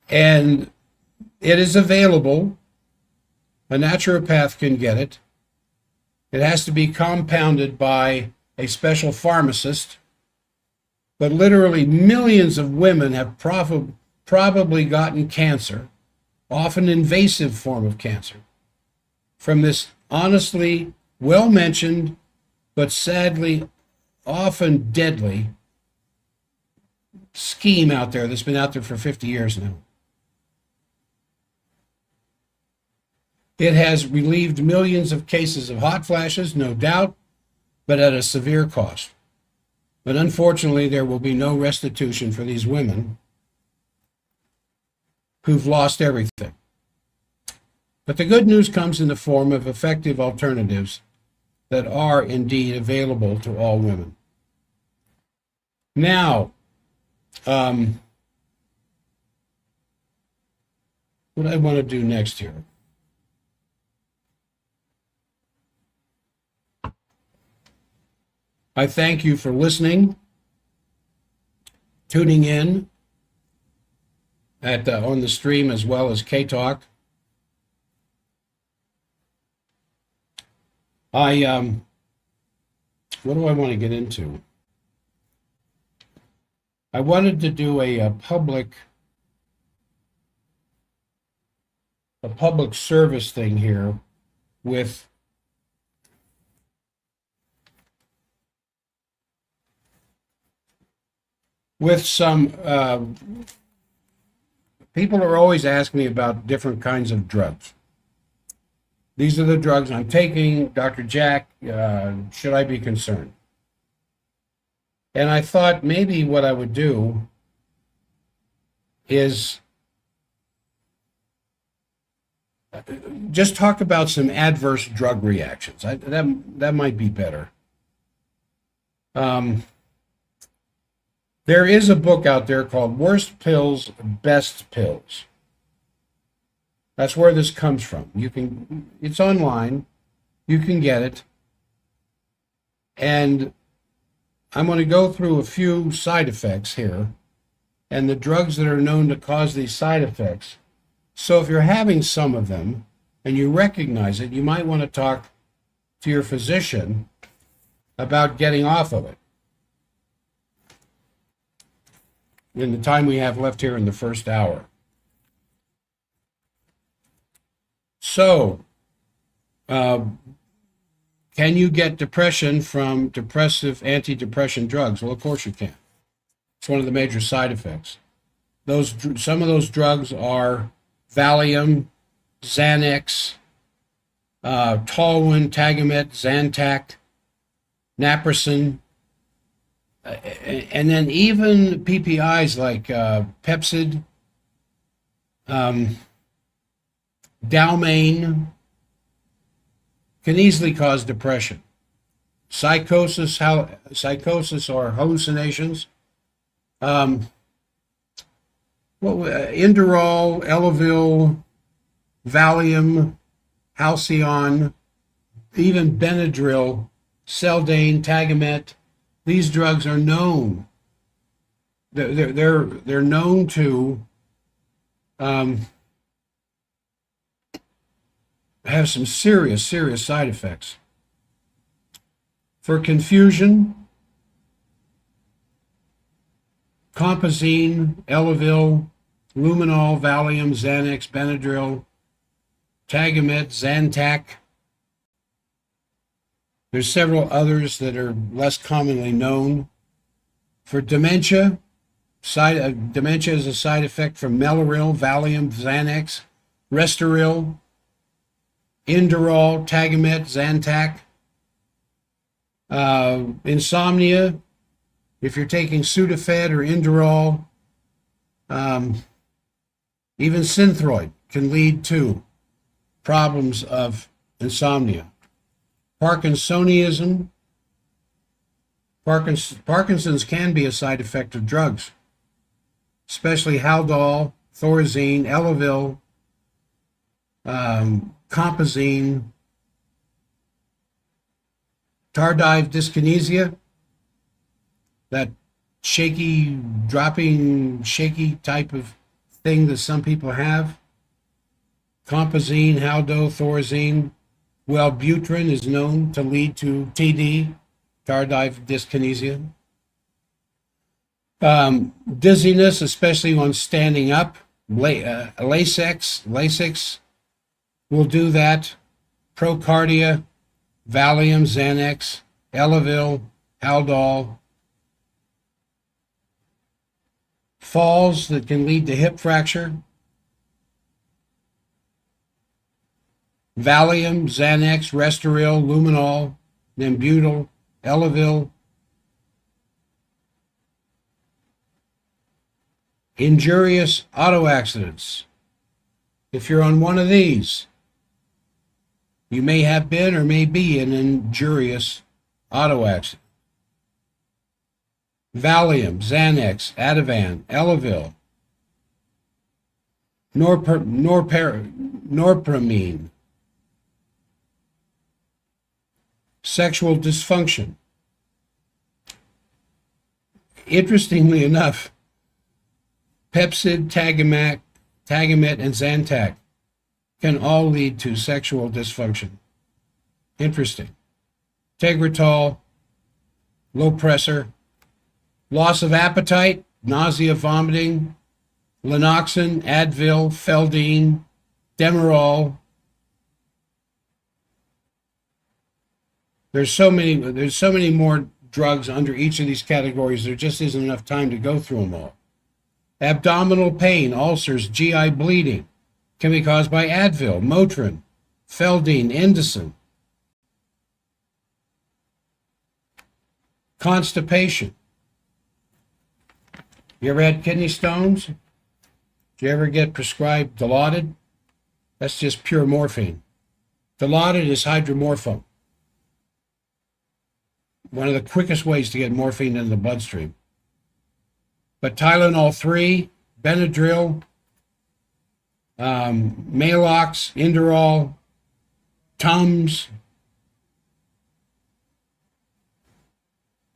And it is available. A naturopath can get it. It has to be compounded by a special pharmacist. But literally millions of women have probably gotten cancer, often invasive form of cancer, from this honestly well-mentioned, but sadly often deadly scheme out there that's been out there for 50 years now. It has relieved millions of cases of hot flashes, no doubt, but at a severe cost. But unfortunately, there will be no restitution for these women who've lost everything. But the good news comes in the form of effective alternatives that are indeed available to all women. Now, what I want to do next here. I thank you for listening, tuning in on the stream as well as K-Talk. What do I want to get into? I wanted to do a public service thing here with some people are always asking me about different kinds of drugs. These are the drugs I'm taking, Dr. Jack, should I be concerned? And I thought maybe what I would do is Just talk about some adverse drug reactions. That might be better. There is a book out there called Worst Pills, Best Pills. That's where this comes from. It's online. You can get it. And I'm going to go through a few side effects here and the drugs that are known to cause these side effects. So if you're having some of them and you recognize it, you might want to talk to your physician about getting off of it. In the time we have left here in the first hour. So, can you get depression from antidepressant drugs? Well, of course you can. It's one of the major side effects. Some of those drugs are Valium, Xanax, Talwin, Tagamet, Zantac, Naproxen, and then even PPIs like Pepsid, Dalmane can easily cause depression. Psychosis or hallucinations. Inderal, Elavil, Valium, Halcyon, even Benadryl, Seldane, Tagamet. These drugs are known. They're known to have some serious side effects. For confusion, Compazine, Elavil, Luminol, Valium, Xanax, Benadryl, Tagamet, Zantac. There's several others that are less commonly known. For dementia, dementia is a side effect from Mellaril, Valium, Xanax, Restoril, Inderal, Tagamet, Zantac. Insomnia, if you're taking Sudafed or Inderal, even Synthroid can lead to problems of insomnia. Parkinsonism. Parkinson's can be a side effect of drugs, especially Haldol, Thorazine, Elavil, Compazine. Tardive dyskinesia, that shaky type of thing that some people have. Compazine, Haldol, Thorazine. Wellbutrin is known to lead to TD, tardive dyskinesia. Dizziness, especially when standing up. Lasix will do that. Procardia, Valium, Xanax, Elavil, Haldol. Falls that can lead to hip fracture. Valium, Xanax, Restoril, Luminol, Nembutal, Elavil. Injurious auto accidents. If you're on one of these, you may have been or may be an injurious auto accident. Valium, Xanax, Ativan, Elavil, norpramine. Sexual dysfunction. Interestingly enough, Pepsid, Tagamet, and Zantac can all lead to sexual dysfunction. Interesting. Tegretol, low pressure, loss of appetite, nausea, vomiting, Lanoxin, Advil, Feldene, Demerol. There's so many more drugs under each of these categories. There just isn't enough time to go through them all. Abdominal pain, ulcers, GI bleeding can be caused by Advil, Motrin, Feldene, Indocin. Constipation. You ever had kidney stones? Did you ever get prescribed Dilaudid? That's just pure morphine. Dilaudid is hydromorphone, one of the quickest ways to get morphine in the bloodstream. But Tylenol 3, Benadryl, Maalox, Inderol, Tums,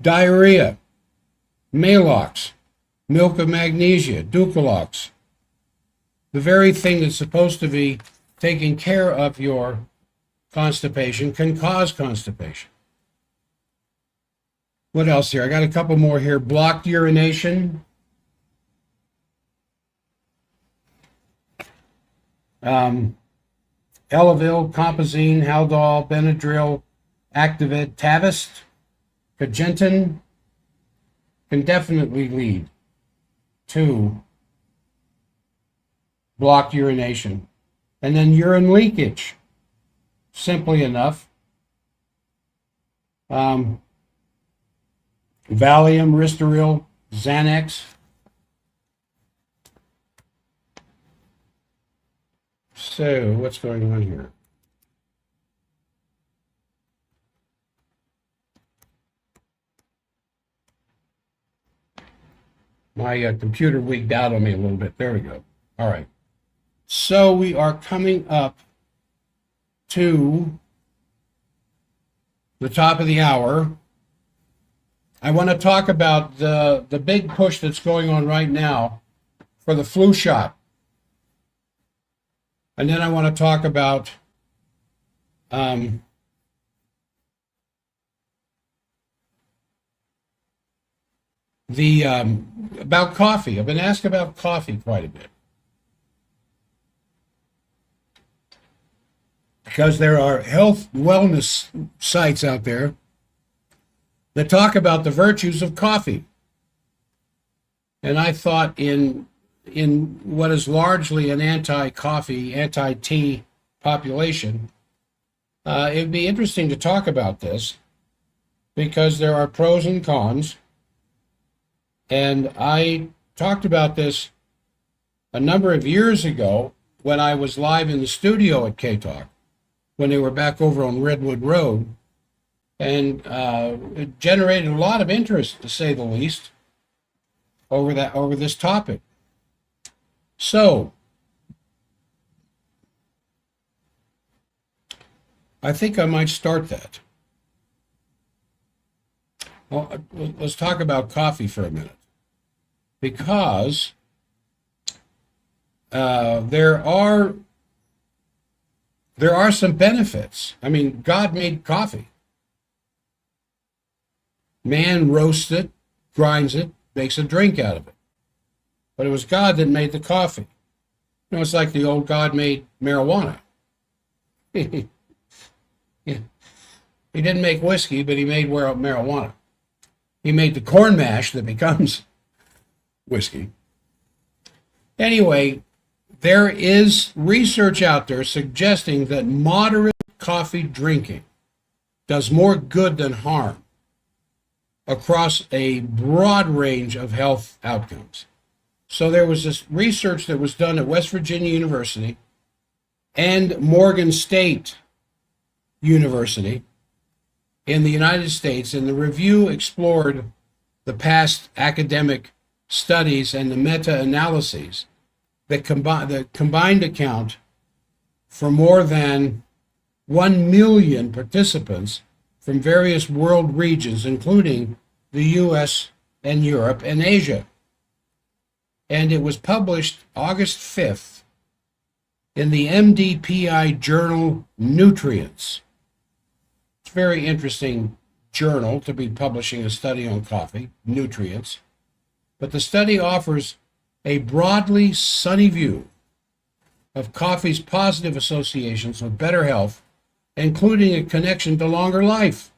diarrhea, Maalox, milk of magnesia, Ducalox, the very thing that's supposed to be taking care of your constipation can cause constipation. What else here? I got a couple more here. Blocked urination. Elavil, Compazine, Haldol, Benadryl, Activit, Tavist, Cagentin can definitely lead to blocked urination. And then urine leakage, simply enough. Valium, Ristoril, Xanax. So, what's going on here? My computer wigged out on me a little bit. There we go. All right. So we are coming up to the top of the hour. I want to talk about the big push that's going on right now for the flu shot. And then I want to talk about about coffee. I've been asked about coffee quite a bit, because there are health wellness sites out there that talk about the virtues of coffee. And I thought in what is largely an anti-coffee, anti-tea population, it would be interesting to talk about this, because there are pros and cons. And I talked about this a number of years ago when I was live in the studio at K-Talk, when they were back over on Redwood Road. And it generated a lot of interest, to say the least, over this topic. So, I think I might start that. Well, let's talk about coffee for a minute, because there are some benefits. I mean, God made coffee. Man roasts it, grinds it, makes a drink out of it. But it was God that made the coffee. You know, it's like the old God made marijuana. He didn't make whiskey, but he made marijuana. He made the corn mash that becomes whiskey. Anyway, there is research out there suggesting that moderate coffee drinking does more good than harm across a broad range of health outcomes. So there was this research that was done at West Virginia University and Morgan State University in the United States, and the review explored the past academic studies and the meta-analyses that combined account for more than 1 million participants from various world regions, including the US and Europe and Asia. And it was published August 5th in the MDPI journal Nutrients. It's a very interesting journal to be publishing a study on coffee, Nutrients. But the study offers a broadly sunny view of coffee's positive associations with better health, including a connection to longer life.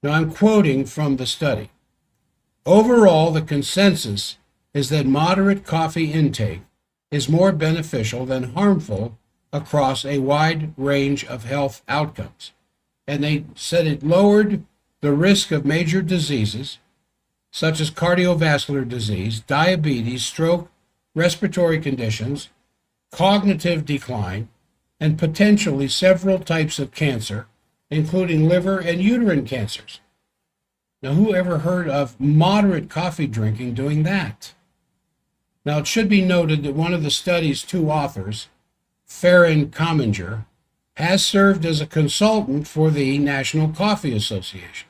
Now, I'm quoting from the study. Overall, the consensus is that moderate coffee intake is more beneficial than harmful across a wide range of health outcomes. And they said it lowered the risk of major diseases such as cardiovascular disease, diabetes, stroke, respiratory conditions, cognitive decline, and potentially several types of cancer, including liver and uterine cancers. Now, who ever heard of moderate coffee drinking doing that? Now, it should be noted that one of the study's two authors, Farron Comminger, has served as a consultant for the National Coffee Association,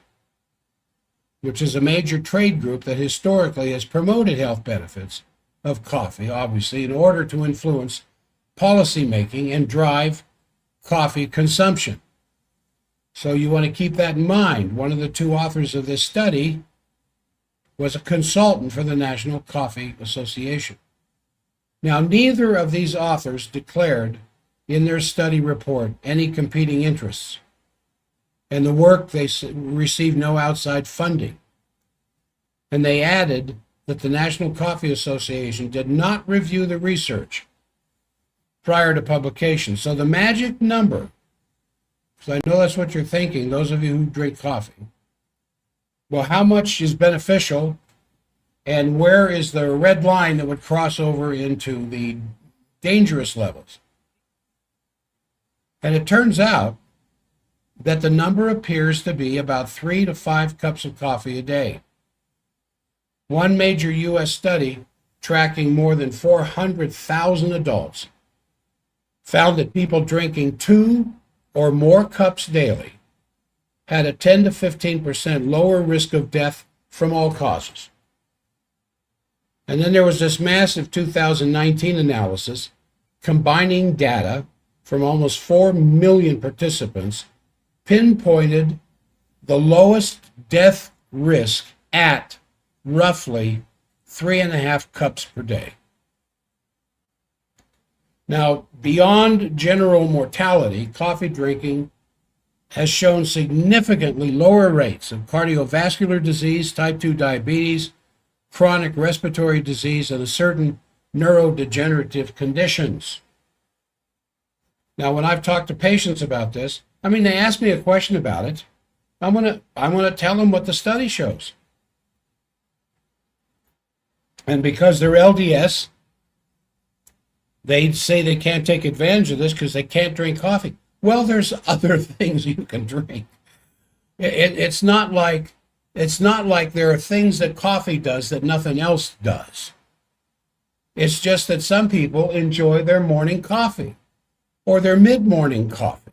which is a major trade group that historically has promoted health benefits of coffee, obviously, in order to influence policymaking and drive coffee consumption. So you want to keep that in mind. One of the two authors of this study was a consultant for the National Coffee Association. Now, neither of these authors declared in their study report any competing interests, and the work they received no outside funding. And they added that the National Coffee Association did not review the research prior to publication. So the magic number, because I know that's what you're thinking, those of you who drink coffee, well, how much is beneficial, and where is the red line that would cross over into the dangerous levels? And it turns out that the number appears to be about 3 to 5 cups of coffee a day. One major U.S. study tracking more than 400,000 adults found that people drinking 2 or more cups daily had a 10 to 15% lower risk of death from all causes. And then there was this massive 2019 analysis combining data from almost 4 million participants, pinpointed the lowest death risk at roughly 3.5 cups per day. Now, beyond general mortality, coffee drinking has shown significantly lower rates of cardiovascular disease, type 2 diabetes, chronic respiratory disease, and certain neurodegenerative conditions. Now, when I've talked to patients about this, they ask me a question about it. I want to tell them what the study shows. And because they're LDS, they say they can't take advantage of this because they can't drink coffee. Well, there's other things you can drink. It's not like there are things that coffee does that nothing else does. It's just that some people enjoy their morning coffee or their mid-morning coffee.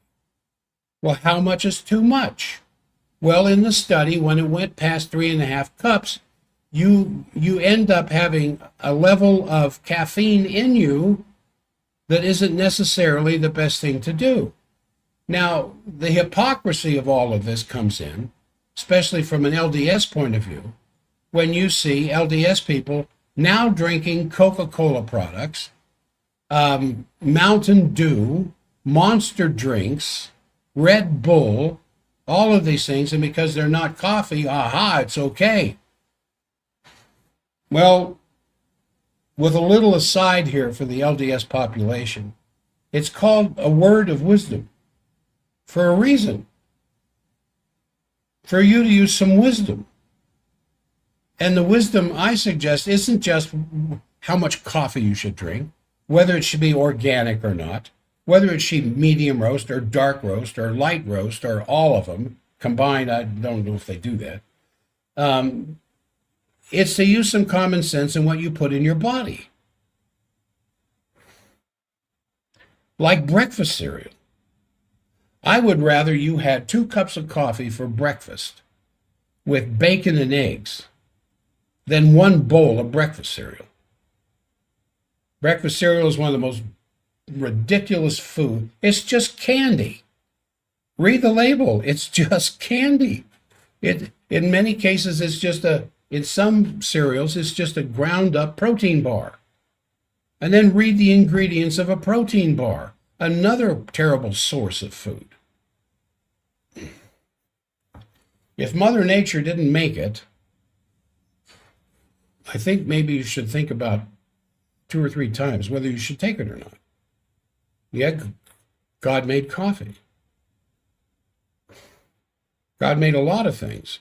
Well, how much is too much? Well, in the study, when it went past 3.5 cups, you end up having a level of caffeine in you that isn't necessarily the best thing to do. Now, the hypocrisy of all of this comes in, especially from an LDS point of view, when you see LDS people now drinking Coca-Cola products, Mountain Dew, Monster drinks, Red Bull, all of these things, and because they're not coffee, it's okay. Well, with a little aside here for the LDS population, it's called a word of wisdom for a reason. For you to use some wisdom. And the wisdom I suggest isn't just how much coffee you should drink, whether it should be organic or not, whether it should be medium roast or dark roast or light roast or all of them combined. I don't know if they do that. It's to use some common sense in what you put in your body. Like breakfast cereal. I would rather you had 2 cups of coffee for breakfast with bacon and eggs than 1 bowl of breakfast cereal. Breakfast cereal is one of the most ridiculous food. It's just candy. Read the label. It's just candy. In many cases, in some cereals, it's just a ground up protein bar. And then read the ingredients of a protein bar, another terrible source of food. If Mother Nature didn't make it, I think maybe you should think about 2 or 3 times whether you should take it or not. Yeah, God made coffee. God made a lot of things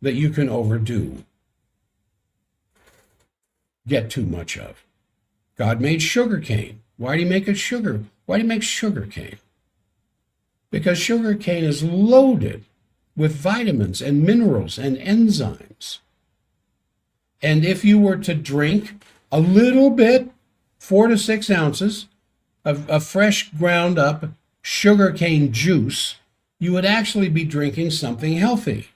that you can overdo, get too much of. God made sugar cane. Why do you make it sugar? Why do you make sugar cane? Because sugar cane is loaded with vitamins and minerals and enzymes. And if you were to drink a little bit, 4 to 6 ounces of fresh ground up sugarcane juice, you would actually be drinking something healthy.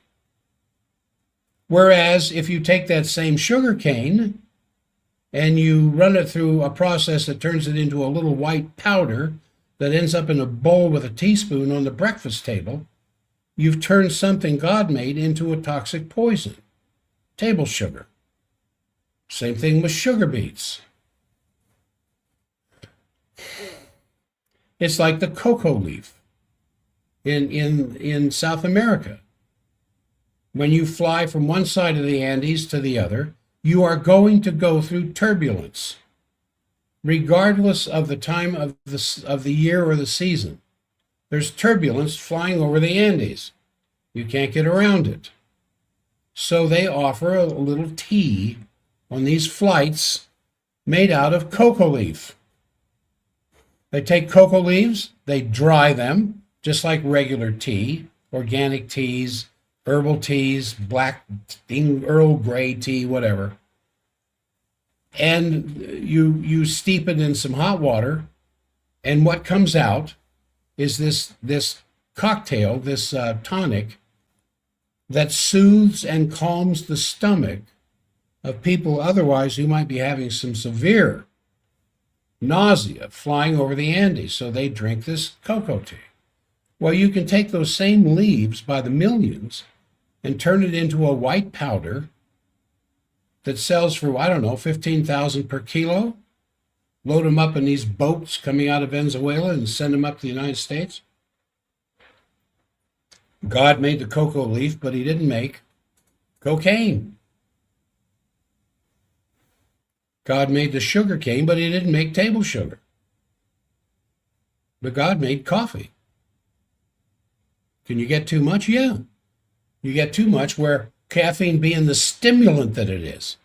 Whereas if you take that same sugarcane and you run it through a process that turns it into a little white powder that ends up in a bowl with a teaspoon on the breakfast table, you've turned something God made into a toxic poison. Table sugar. Same thing with sugar beets. It's like the cocoa leaf in South America. When you fly from one side of the Andes to the other, you are going to go through turbulence, regardless of the time of the year or the season. There's turbulence flying over the Andes. You can't get around it. So they offer a little tea on these flights made out of cocoa leaf. They take cocoa leaves, they dry them, just like regular tea, organic teas, herbal teas, black Earl Grey tea, whatever. And you steep it in some hot water, and what comes out is this cocktail, this tonic that soothes and calms the stomach of people otherwise who might be having some severe nausea flying over the Andes. So they drink this cocoa tea. Well, you can take those same leaves by the millions and turn it into a white powder that sells for, I don't know, $15,000 per kilo. Load them up in these boats coming out of Venezuela and send them up to the United States. God made the cocoa leaf, but he didn't make cocaine. God made the sugar cane, but he didn't make table sugar. But God made coffee. Can you get too much? Yeah. You get too much where caffeine, being the stimulant that it is,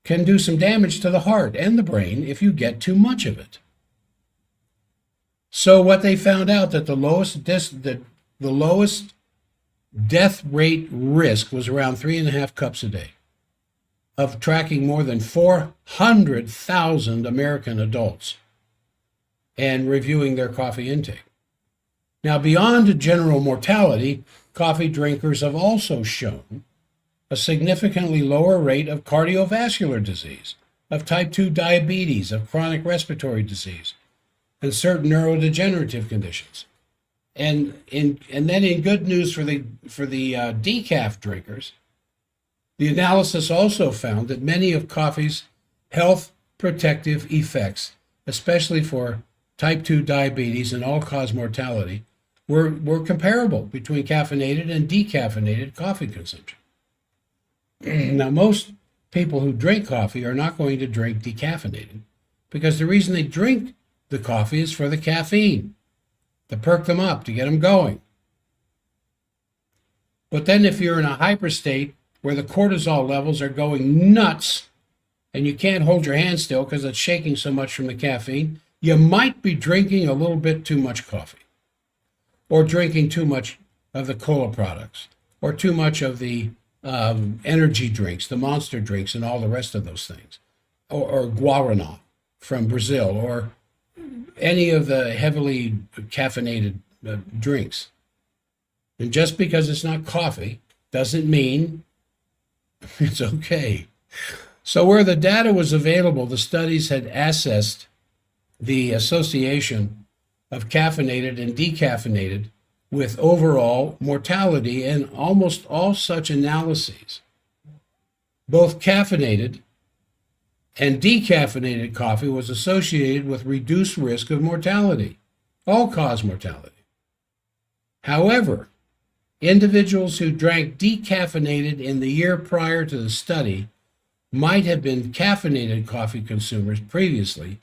can do some damage to the heart and the brain if you get too much of it. So what they found out that the lowest death rate risk was around 3.5 cups a day, of tracking more than 400,000 American adults and reviewing their coffee intake. Now, beyond general mortality, coffee drinkers have also shown a significantly lower rate of cardiovascular disease, of type 2 diabetes, of chronic respiratory disease, and certain neurodegenerative conditions. And then in good news for the decaf drinkers, the analysis also found that many of coffee's health protective effects, especially for type 2 diabetes and all-cause mortality, were comparable between caffeinated and decaffeinated coffee consumption. Now, most people who drink coffee are not going to drink decaffeinated because the reason they drink the coffee is for the caffeine, to perk them up, to get them going. But then if you're in a hyper state where the cortisol levels are going nuts and you can't hold your hand still because it's shaking so much from the caffeine, you might be drinking a little bit too much coffee, or drinking too much of the cola products, or too much of the energy drinks, the Monster drinks, and all the rest of those things, or Guaraná from Brazil, or any of the heavily caffeinated drinks. And just because it's not coffee doesn't mean it's okay. So where the data was available, the studies had assessed the association of caffeinated and decaffeinated with overall mortality, and almost all such analyses, both caffeinated and decaffeinated coffee was associated with reduced risk of mortality, all-cause mortality. However, individuals who drank decaffeinated in the year prior to the study might have been caffeinated coffee consumers previously,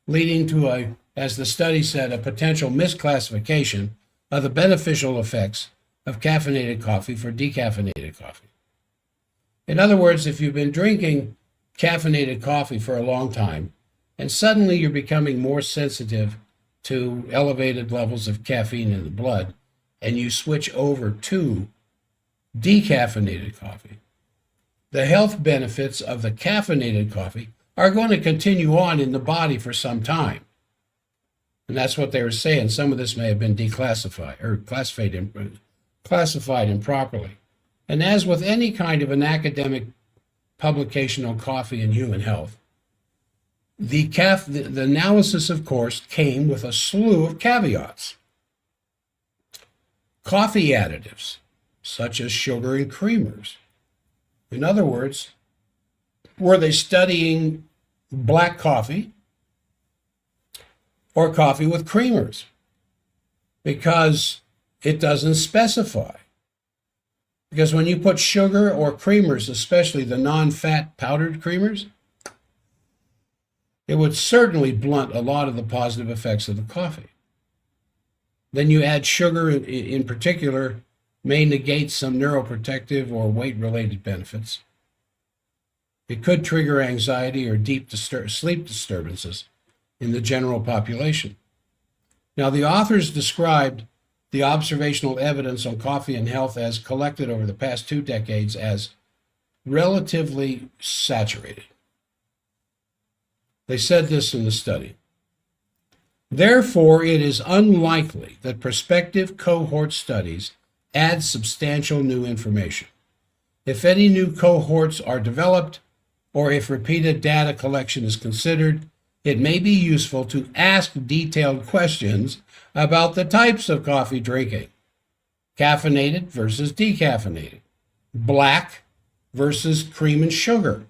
leading to as the study said, a potential misclassification of the beneficial effects of caffeinated coffee for decaffeinated coffee. In other words, if you've been drinking caffeinated coffee for a long time and suddenly you're becoming more sensitive to elevated levels of caffeine in the blood, and you switch over to decaffeinated coffee. The health benefits of the caffeinated coffee are going to continue on in the body for some time. And that's what they were saying. Some of this may have been declassified or classified improperly. And as with any kind of an academic publication on coffee and human health, the analysis, of course, came with a slew of caveats. Coffee additives, such as sugar and creamers. In other words, were they studying black coffee or coffee with creamers? Because it doesn't specify. Because when you put sugar or creamers, especially the non-fat powdered creamers, it would certainly blunt a lot of the positive effects of the coffee. Then you add sugar in particular, may negate some neuroprotective or weight-related benefits. It could trigger anxiety or deep sleep disturbances in the general population. Now, the authors described the observational evidence on coffee and health as collected over the past 2 decades as relatively saturated. They said this in the study. Therefore, it is unlikely that prospective cohort studies add substantial new information. If any new cohorts are developed, or if repeated data collection is considered, it may be useful to ask detailed questions about the types of coffee drinking: caffeinated versus decaffeinated, black versus cream and sugar.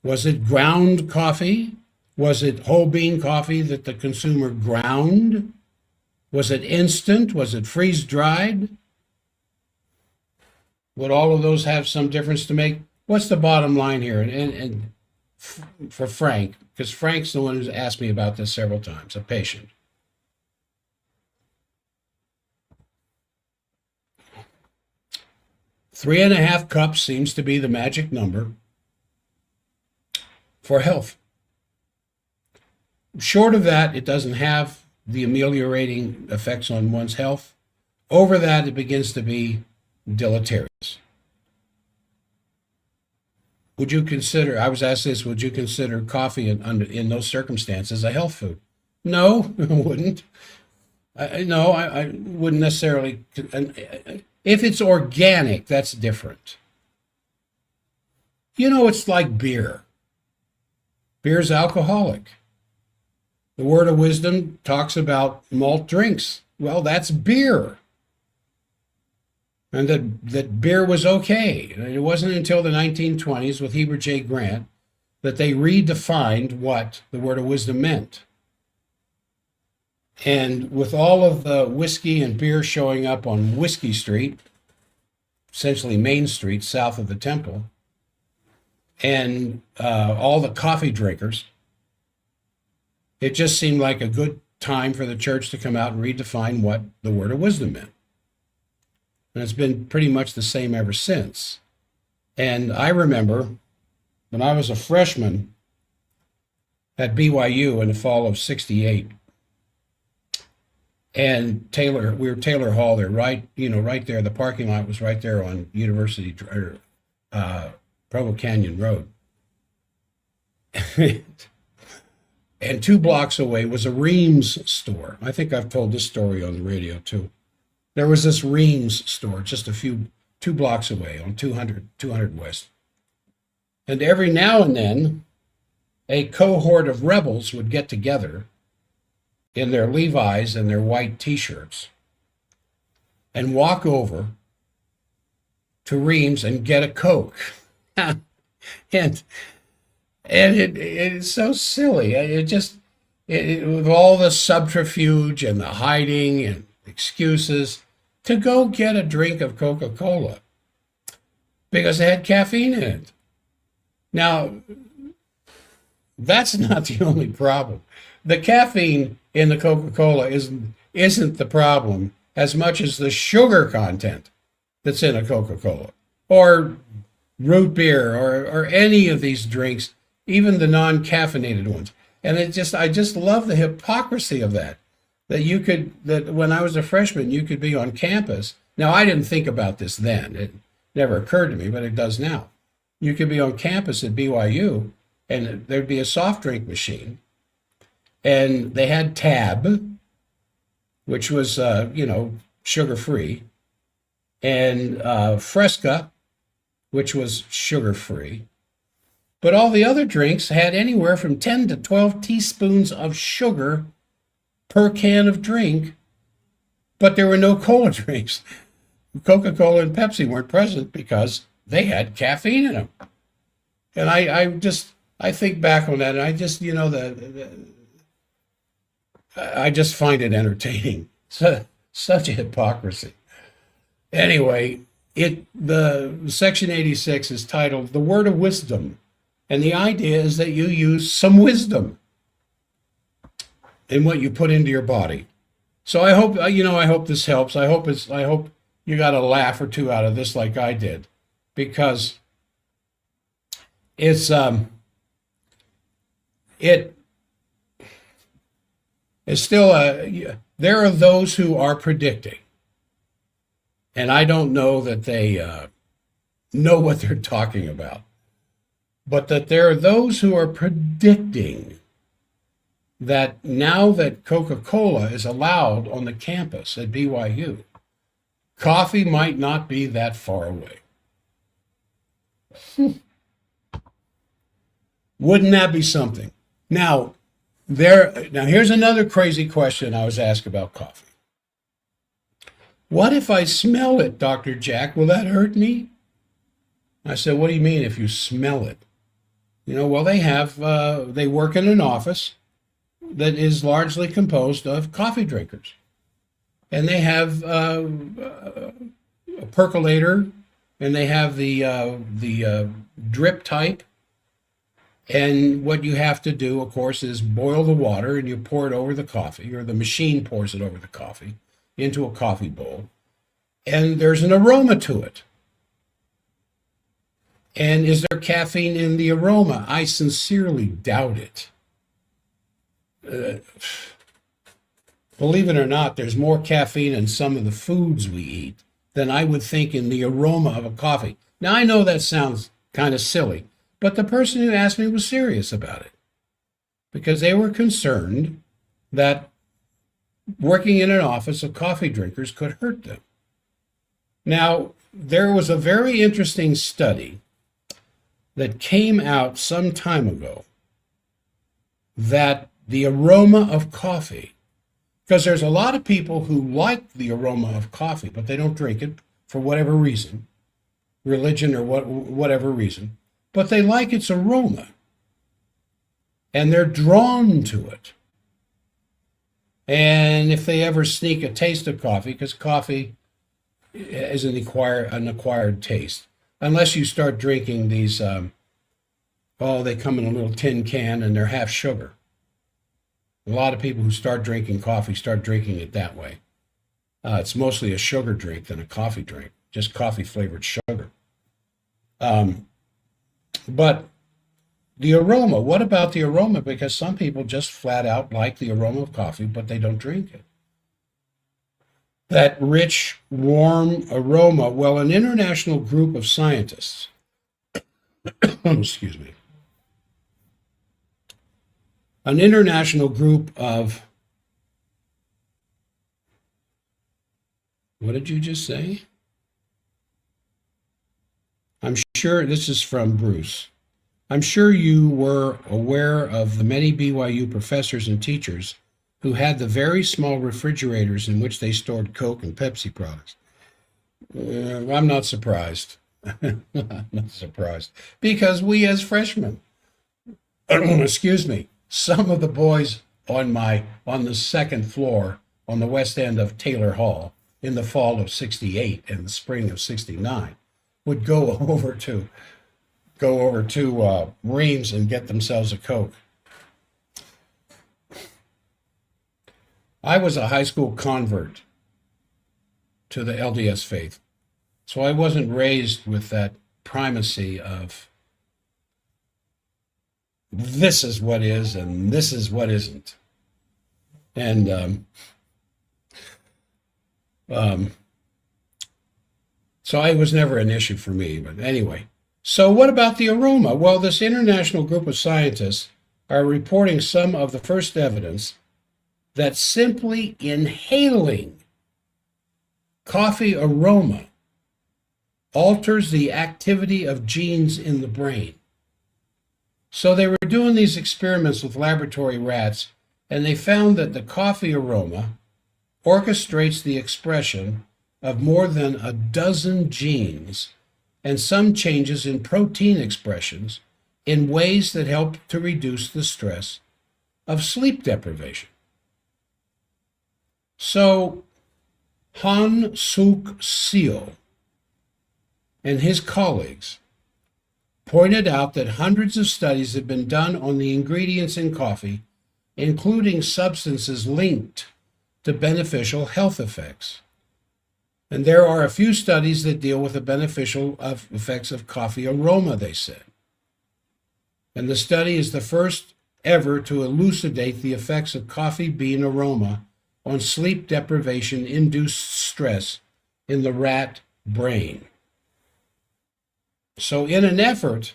Was it ground coffee? Was it whole bean coffee that the consumer ground? Was it instant? Was it freeze dried? Would all of those have some difference to make? What's the bottom line here? And for Frank, because Frank's the one who's asked me about this several times, a patient. Three and a half cups seems to be the magic number for health. Short of that, it doesn't have the ameliorating effects on one's health. Over that, it begins to be deleterious. Would you consider, I was asked this, would you consider coffee in those circumstances a health food? No, I wouldn't. I wouldn't necessarily. If it's organic, that's different. You know, it's like beer. Beer's alcoholic. The Word of Wisdom talks about malt drinks. Well, that's beer. And that beer was okay. And it wasn't until the 1920s with Heber J. Grant that they redefined what the Word of Wisdom meant. And with all of the whiskey and beer showing up on Whiskey Street, essentially Main Street, south of the temple, and all the coffee drinkers, it just seemed like a good time for the church to come out and redefine what the Word of Wisdom meant. And it's been pretty much the same ever since. And I remember when I was a freshman at BYU in the fall of '68, and we were Taylor Hall there, right there. The parking lot was right there on University Provo Canyon Road. And 2 blocks away was a Reams store. I think I've told this story on the radio too. There was this Reams store just 2 blocks away on 200 West. And every now and then, a cohort of rebels would get together in their Levi's and their white T-shirts and walk over to Reams and get a Coke. and it's so silly. With all the subterfuge and the hiding and excuses to go get a drink of Coca-Cola because it had caffeine in it. Now, that's not the only problem. The caffeine in the Coca-Cola isn't the problem as much as the sugar content that's in a Coca-Cola or root beer or any of these drinks, even the non-caffeinated ones. And I just love the hypocrisy of that. That when I was a freshman, you could be on campus. Now, I didn't think about this then. It never occurred to me, but it does now. You could be on campus at BYU and there'd be a soft drink machine, and they had Tab, which was, sugar free, and Fresca, which was sugar free. But all the other drinks had anywhere from 10 to 12 teaspoons of sugar per can of drink, but there were no cola drinks. Coca-Cola and Pepsi weren't present because they had caffeine in them. And I think back on that, and I just, I just find it entertaining. Such a hypocrisy. Anyway, the Section 86 is titled "The Word of Wisdom," and the idea is that you use some wisdom in what you put into your body. So I hope this helps. I hope you got a laugh or two out of this, like I did, because it's still there are those who are predicting, and I don't know that they know what they're talking about, but that there are those who are predicting that now that Coca-Cola is allowed on the campus at BYU, coffee might not be that far away. Wouldn't that be something? Now here's another crazy question I was asked about coffee. What if I smell it, Dr. Jack? Will that hurt me? I said, what do you mean if you smell it? Well, they work in an office that is largely composed of coffee drinkers. And they have a percolator, and they have the drip type. And what you have to do, of course, is boil the water, and you pour it over the coffee, or the machine pours it over the coffee into a coffee bowl. And there's an aroma to it. And is there caffeine in the aroma? I sincerely doubt it. Believe it or not, there's more caffeine in some of the foods we eat than I would think in the aroma of a coffee. Now, I know that sounds kind of silly, but the person who asked me was serious about it because they were concerned that working in an office of coffee drinkers could hurt them. Now, there was a very interesting study that came out some time ago that the aroma of coffee, because there's a lot of people who like the aroma of coffee, but they don't drink it for whatever reason, religion or whatever reason, but they like its aroma and they're drawn to it. And if they ever sneak a taste of coffee, because coffee is an acquired taste, unless you start drinking these, they come in a little tin can and they're half sugar. A lot of people who start drinking coffee start drinking it that way. It's mostly a sugar drink than a coffee drink, just coffee flavored sugar. But the aroma, what about the aroma? Because some people just flat out like the aroma of coffee, but they don't drink it. That rich, warm aroma, well, an international group of scientists, excuse me, an international group of, what did you just say? I'm sure this is from Bruce. I'm sure you were aware of the many BYU professors and teachers who had the very small refrigerators in which they stored Coke and Pepsi products. I'm not surprised. I'm not surprised. Because we as freshmen, excuse me, some of the boys on the second floor on the west end of Taylor Hall in the fall of '68 and the spring of '69 would go over to Reams and get themselves a Coke. I was a high school convert to the LDS faith, so I wasn't raised with that primacy of this is what is and this is what isn't. And so it was never an issue for me. But anyway, so what about the aroma? Well, this international group of scientists are reporting some of the first evidence that simply inhaling coffee aroma alters the activity of genes in the brain. So they were doing these experiments with laboratory rats, and they found that the coffee aroma orchestrates the expression of more than a dozen genes and some changes in protein expressions in ways that help to reduce the stress of sleep deprivation. So Han Suk Seo and his colleagues pointed out that hundreds of studies have been done on the ingredients in coffee, including substances linked to beneficial health effects. And there are a few studies that deal with the beneficial effects of coffee aroma, they said. And the study is the first ever to elucidate the effects of coffee bean aroma on sleep deprivation-induced stress in the rat brain. So in an effort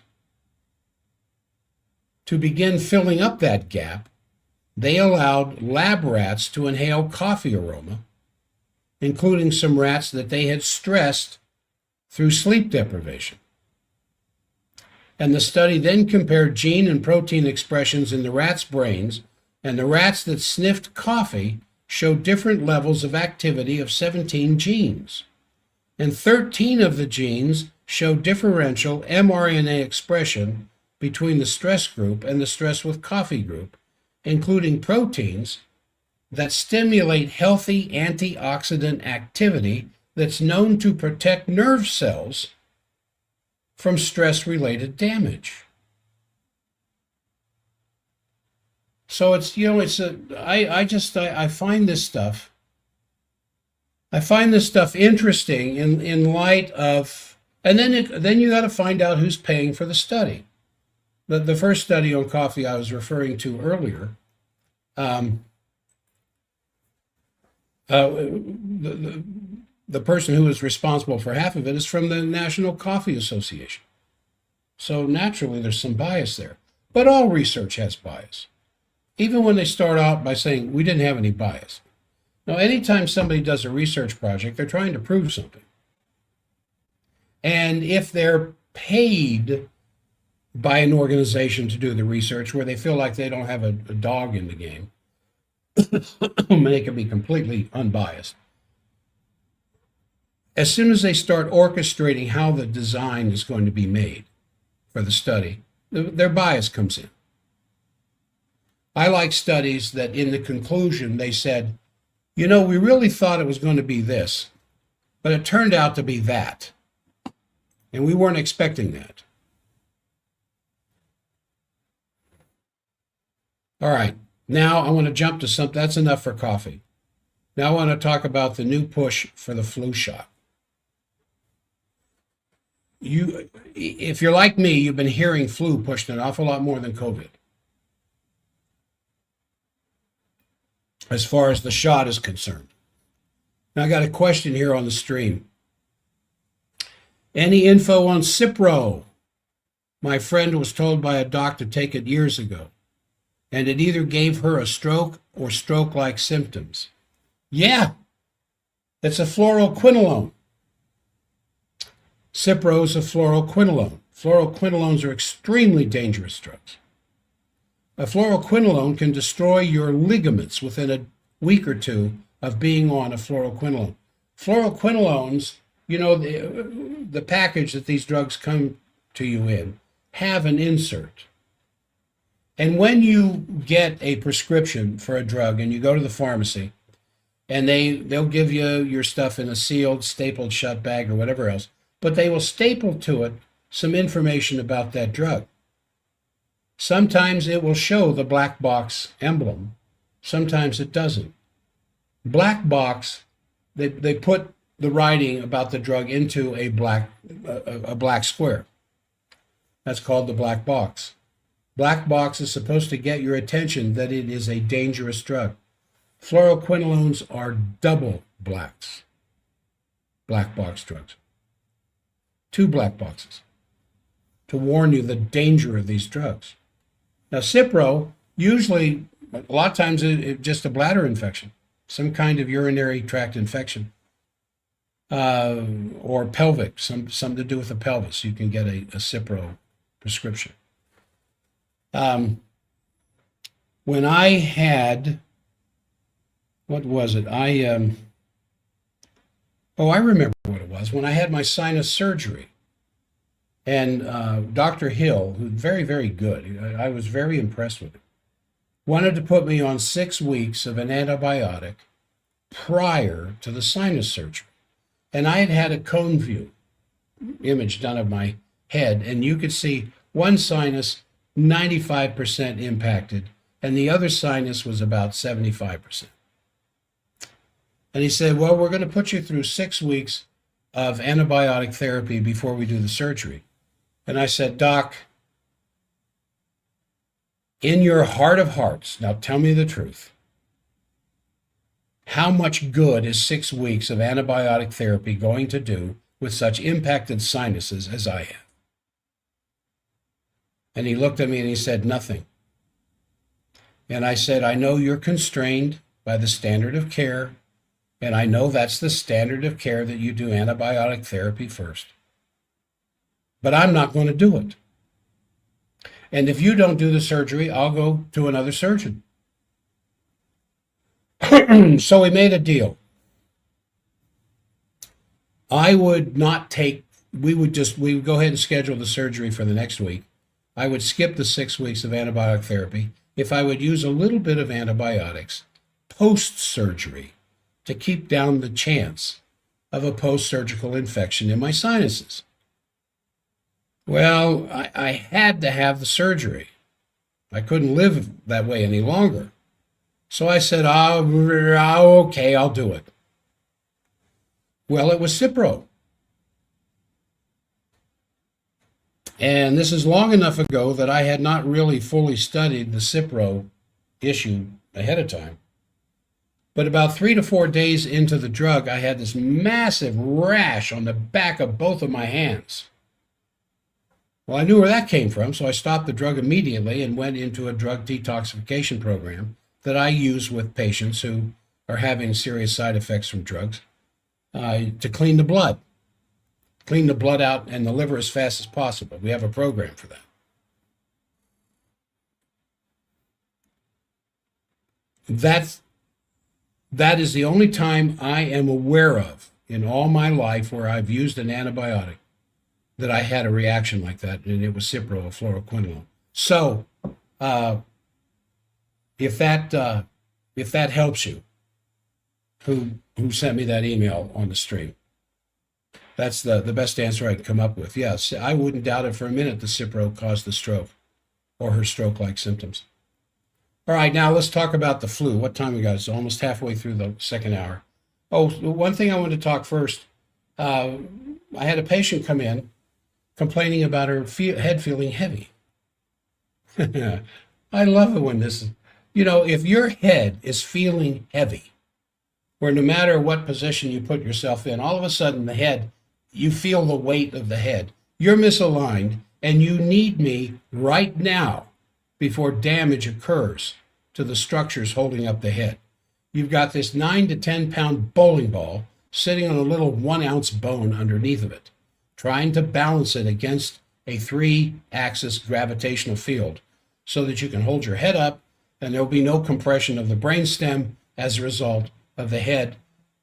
to begin filling up that gap, they allowed lab rats to inhale coffee aroma, including some rats that they had stressed through sleep deprivation. And the study then compared gene and protein expressions in the rats' brains, and the rats that sniffed coffee showed different levels of activity of 17 genes. And 13 of the genes showed differential mRNA expression between the stress group and the stress with coffee group, including proteins that stimulate healthy antioxidant activity that's known to protect nerve cells from stress-related damage. So it's, you know, I find this stuff, interesting in light of, and then you got to find out who's paying for the study. The first study on coffee I was referring to earlier, the person who is responsible for half of it is from the National Coffee Association. So naturally, there's some bias there. But all research has bias, even when they start out by saying we didn't have any bias. Now, anytime somebody does a research project, they're trying to prove something. And if they're paid by an organization to do the research where they feel like they don't have a dog in the game, they can be completely unbiased. As soon as they start orchestrating how the design is going to be made for the study, their bias comes in. I like studies that in the conclusion they said, you know, we really thought it was going to be this, but it turned out to be that. And we weren't expecting that. All right, now I want to jump to something. That's enough for coffee. Now I want to talk about the new push for the flu shot. If you're like me, you've been hearing flu pushed an awful lot more than COVID, as far as the shot is concerned. Now I got a question here on the stream. Any info on Cipro? My friend was told by a doctor to take it years ago, and it either gave her a stroke or stroke-like symptoms. Yeah, it's a fluoroquinolone. Cipro is a fluoroquinolone. Fluoroquinolones are extremely dangerous drugs. A fluoroquinolone can destroy your ligaments within a week or two of being on a fluoroquinolone. Fluoroquinolones, you know, the package that these drugs come to you in, have an insert. And when you get a prescription for a drug and you go to the pharmacy and they'll give you your stuff in a sealed, stapled shut bag or whatever else, but they will staple to it some information about that drug. Sometimes it will show the black box emblem. Sometimes it doesn't. Black box, they put the writing about the drug into a black square. That's called the black box. Black box is supposed to get your attention that it is a dangerous drug. Fluoroquinolones are double black box drugs. 2 black boxes to warn you the danger of these drugs. Now, Cipro, usually, a lot of times, it's just a bladder infection, some kind of urinary tract infection, or pelvic, something to do with the pelvis. You can get a Cipro prescription. When I had, what was it? I remember what it was. When I had my sinus surgery, and Dr. Hill, who's very, very good, I was very impressed with him, wanted to put me on 6 weeks of an antibiotic prior to the sinus surgery. And I had had a cone view image done of my head, and you could see one sinus 95% impacted, and the other sinus was about 75%. And he said, well, we're going to put you through 6 weeks of antibiotic therapy before we do the surgery. And I said, Doc, in your heart of hearts, now tell me the truth. How much good is 6 weeks of antibiotic therapy going to do with such impacted sinuses as I have? And he looked at me and he said, nothing. And I said, I know you're constrained by the standard of care, and I know that's the standard of care that you do antibiotic therapy first. But I'm not going to do it. And if you don't do the surgery, I'll go to another surgeon. So we made a deal. We would go ahead and schedule the surgery for the next week. I would skip the 6 weeks of antibiotic therapy if I would use a little bit of antibiotics post-surgery to keep down the chance of a post-surgical infection in my sinuses. Well, I had to have the surgery. I couldn't live that way any longer. So I said, okay, I'll do it. Well, it was Cipro. And this is long enough ago that I had not really fully studied the Cipro issue ahead of time. But about 3 to 4 days into the drug, I had this massive rash on the back of both of my hands. Well, I knew where that came from, so I stopped the drug immediately and went into a drug detoxification program that I use with patients who are having serious side effects from drugs to clean the blood out and the liver as fast as possible. We have a program for that. That is the only time I am aware of in all my life where I've used an antibiotic that I had a reaction like that, and it was Cipro, a fluoroquinolone. So, if that helps you, who sent me that email on the stream, that's the best answer I could come up with. Yes, I wouldn't doubt it for a minute the Cipro caused the stroke or her stroke-like symptoms. All right, now let's talk about the flu. What time we got? It's almost halfway through the second hour. Oh, one thing I wanted to talk first. I had a patient come in complaining about her head feeling heavy. I love it when this is, if your head is feeling heavy, where no matter what position you put yourself in, all of a sudden the head, you feel the weight of the head. You're misaligned, and you need me right now before damage occurs to the structures holding up the head. You've got this 9 to 10 pound bowling ball sitting on a little 1 ounce bone underneath of it, trying to balance it against a 3-axis gravitational field so that you can hold your head up and there'll be no compression of the brainstem as a result of the head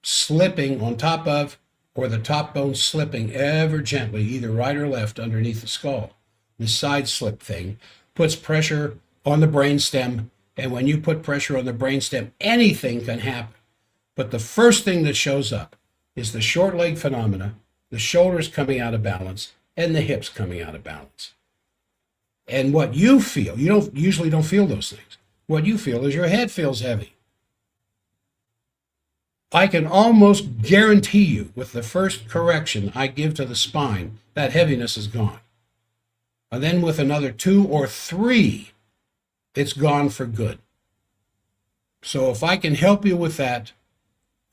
slipping on top of, or the top bone slipping ever gently, either right or left underneath the skull. This side slip thing puts pressure on the brainstem, and when you put pressure on the brainstem, anything can happen. But the first thing that shows up is the short leg phenomena, the shoulders coming out of balance, and the hips coming out of balance. And what you feel, you usually don't feel those things. What you feel is your head feels heavy. I can almost guarantee you with the first correction I give to the spine, that heaviness is gone. and then with another 2 or 3, it's gone for good. So if I can help you with that,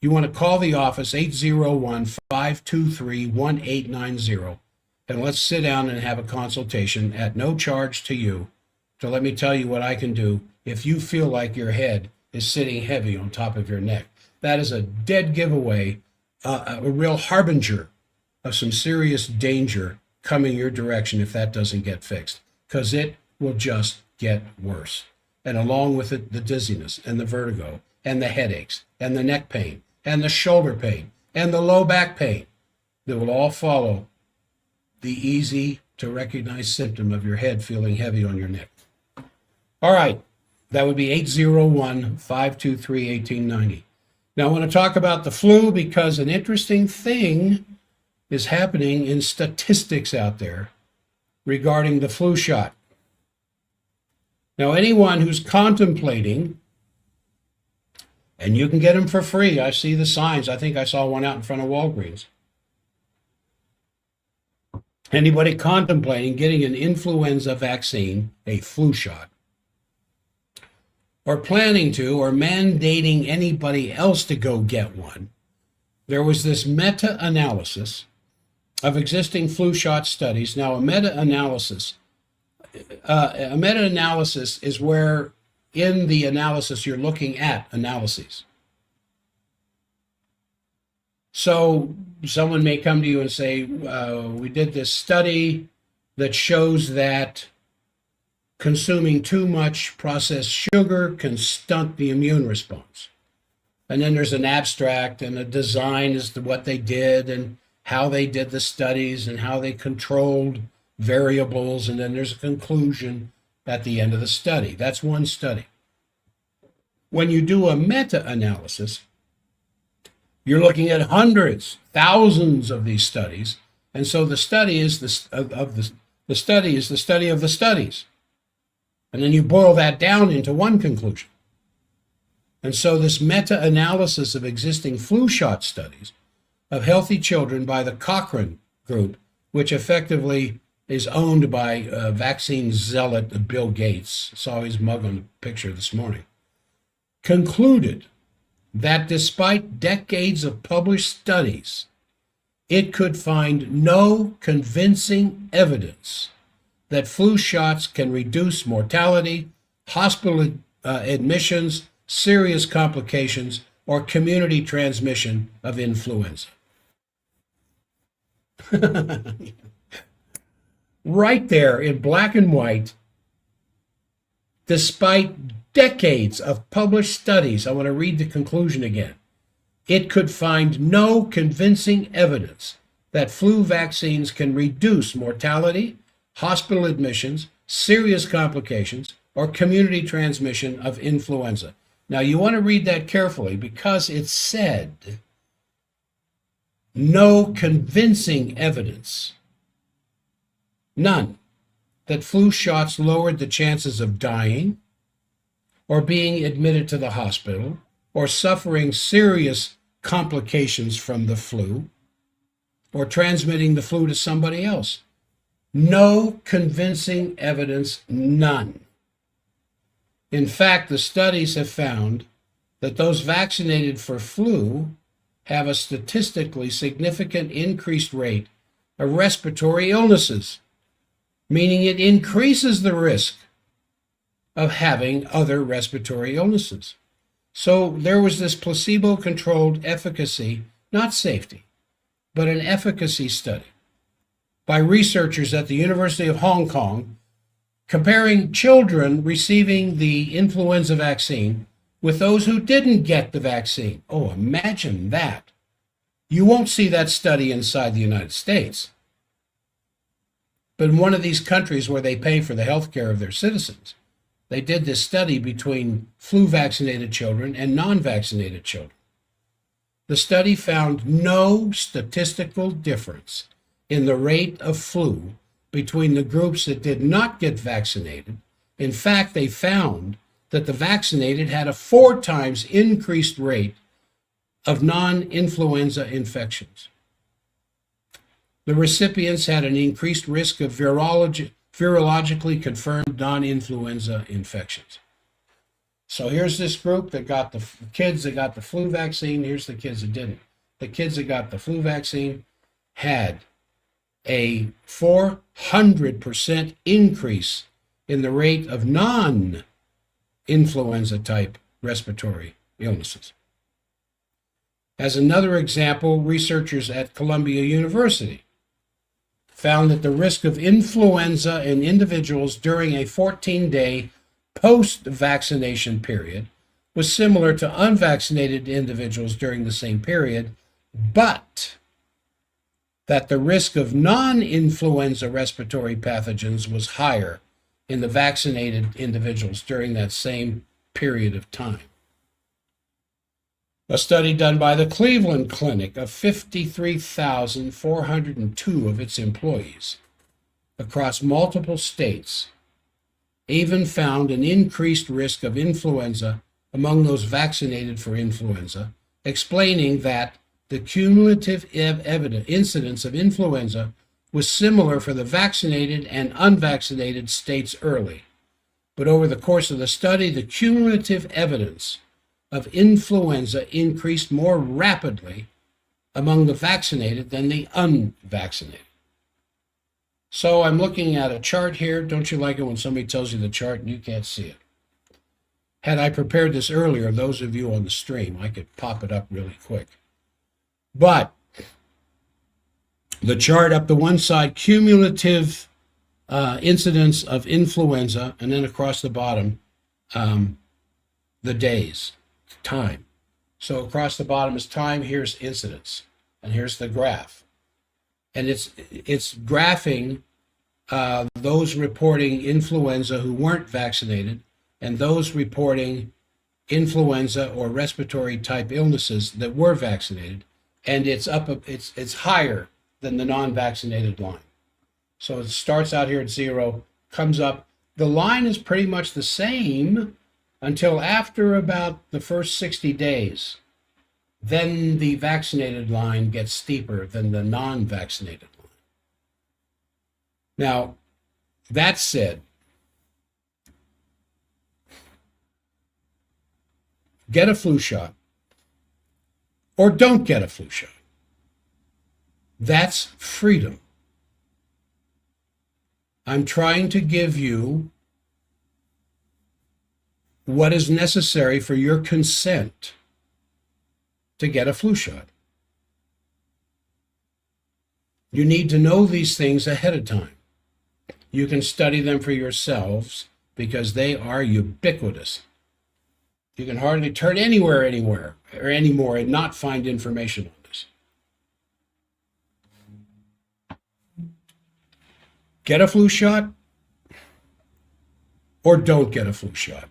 you want to call the office, 801-523-1890, and let's sit down and have a consultation at no charge to you to let me tell you what I can do if you feel like your head is sitting heavy on top of your neck. That is a dead giveaway, a real harbinger of some serious danger coming your direction if that doesn't get fixed, because it will just get worse. And along with it, the dizziness and the vertigo and the headaches and the neck pain and the shoulder pain and the low back pain that will all follow the easy to recognize symptom of your head feeling heavy on your neck. All right, that would be 801-523-1890. Now I want to talk about the flu because an interesting thing is happening in statistics out there regarding the flu shot. Now anyone who's contemplating, and you can get them for free, I see the signs, I think I saw one out in front of Walgreens. Anybody contemplating getting an influenza vaccine, a flu shot, or planning to, or mandating anybody else to go get one, there was this meta-analysis of existing flu shot studies. Now, a meta-analysis is where in the analysis you're looking at analyses. So someone may come to you and say, we did this study that shows that consuming too much processed sugar can stunt the immune response. And then there's an abstract and a design as to what they did and how they did the studies and how they controlled variables. And then there's a conclusion at the end of the study. That's one study. When you do a meta-analysis, you're looking at hundreds, thousands of these studies. And so the study is the study is the study of the studies. And then you boil that down into one conclusion. And so this meta-analysis of existing flu shot studies of healthy children by the Cochrane Group, which effectively is owned by vaccine zealot Bill Gates, saw his mug on the picture this morning, concluded that despite decades of published studies, it could find no convincing evidence that flu shots can reduce mortality, hospital admissions, serious complications, or community transmission of influenza. Right there in black and white, despite decades of published studies, I want to read the conclusion again. It could find no convincing evidence that flu vaccines can reduce mortality, hospital admissions, serious complications, or community transmission of influenza. Now, you want to read that carefully because it said no convincing evidence, none, that flu shots lowered the chances of dying or being admitted to the hospital or suffering serious complications from the flu or transmitting the flu to somebody else. No convincing evidence, none. In fact, the studies have found that those vaccinated for flu have a statistically significant increased rate of respiratory illnesses, meaning it increases the risk of having other respiratory illnesses. So there was this placebo-controlled efficacy, not safety, but an efficacy study by researchers at the University of Hong Kong comparing children receiving the influenza vaccine with those who didn't get the vaccine. Oh, imagine that. You won't see that study inside the United States. But in one of these countries where they pay for the health care of their citizens, they did this study between flu-vaccinated children and non-vaccinated children. The study found no statistical difference in the rate of flu between the groups that did not get vaccinated. In fact, they found that the vaccinated had a 4 times increased rate of non-influenza infections. The recipients had an increased risk of virologically confirmed non-influenza infections. So here's this group that got the kids that got the flu vaccine. Here's the kids that didn't. The kids that got the flu vaccine had a 400% increase in the rate of non-influenza type respiratory illnesses. As another example, researchers at Columbia University found that the risk of influenza in individuals during a 14-day post-vaccination period was similar to unvaccinated individuals during the same period, but that the risk of non-influenza respiratory pathogens was higher in the vaccinated individuals during that same period of time. A study done by the Cleveland Clinic of 53,402 of its employees across multiple states even found an increased risk of influenza among those vaccinated for influenza, explaining that the cumulative incidence of influenza was similar for the vaccinated and unvaccinated states early. But over the course of the study, the cumulative evidence of influenza increased more rapidly among the vaccinated than the unvaccinated. So I'm looking at a chart here. Don't you like it when somebody tells you the chart and you can't see it? Had I prepared this earlier, those of you on the stream, I could pop it up really quick. But the chart up the one side, cumulative incidence of influenza, and then across the bottom, the days, time. So across the bottom is time, here's incidence, and here's the graph. And it's graphing those reporting influenza who weren't vaccinated and those reporting influenza or respiratory type illnesses that were vaccinated, and it's higher than the non-vaccinated line. So it starts out here at 0, comes up. The line is pretty much the same until after about the first 60 days. Then the vaccinated line gets steeper than the non-vaccinated line. Now, that said, get a flu shot or don't get a flu shot. That's freedom. I'm trying to give you what is necessary for your consent to get a flu shot. You need to know these things ahead of time. You can study them for yourselves because they are ubiquitous. You can hardly turn anywhere or anymore and not find information on this. Get a flu shot or don't get a flu shot.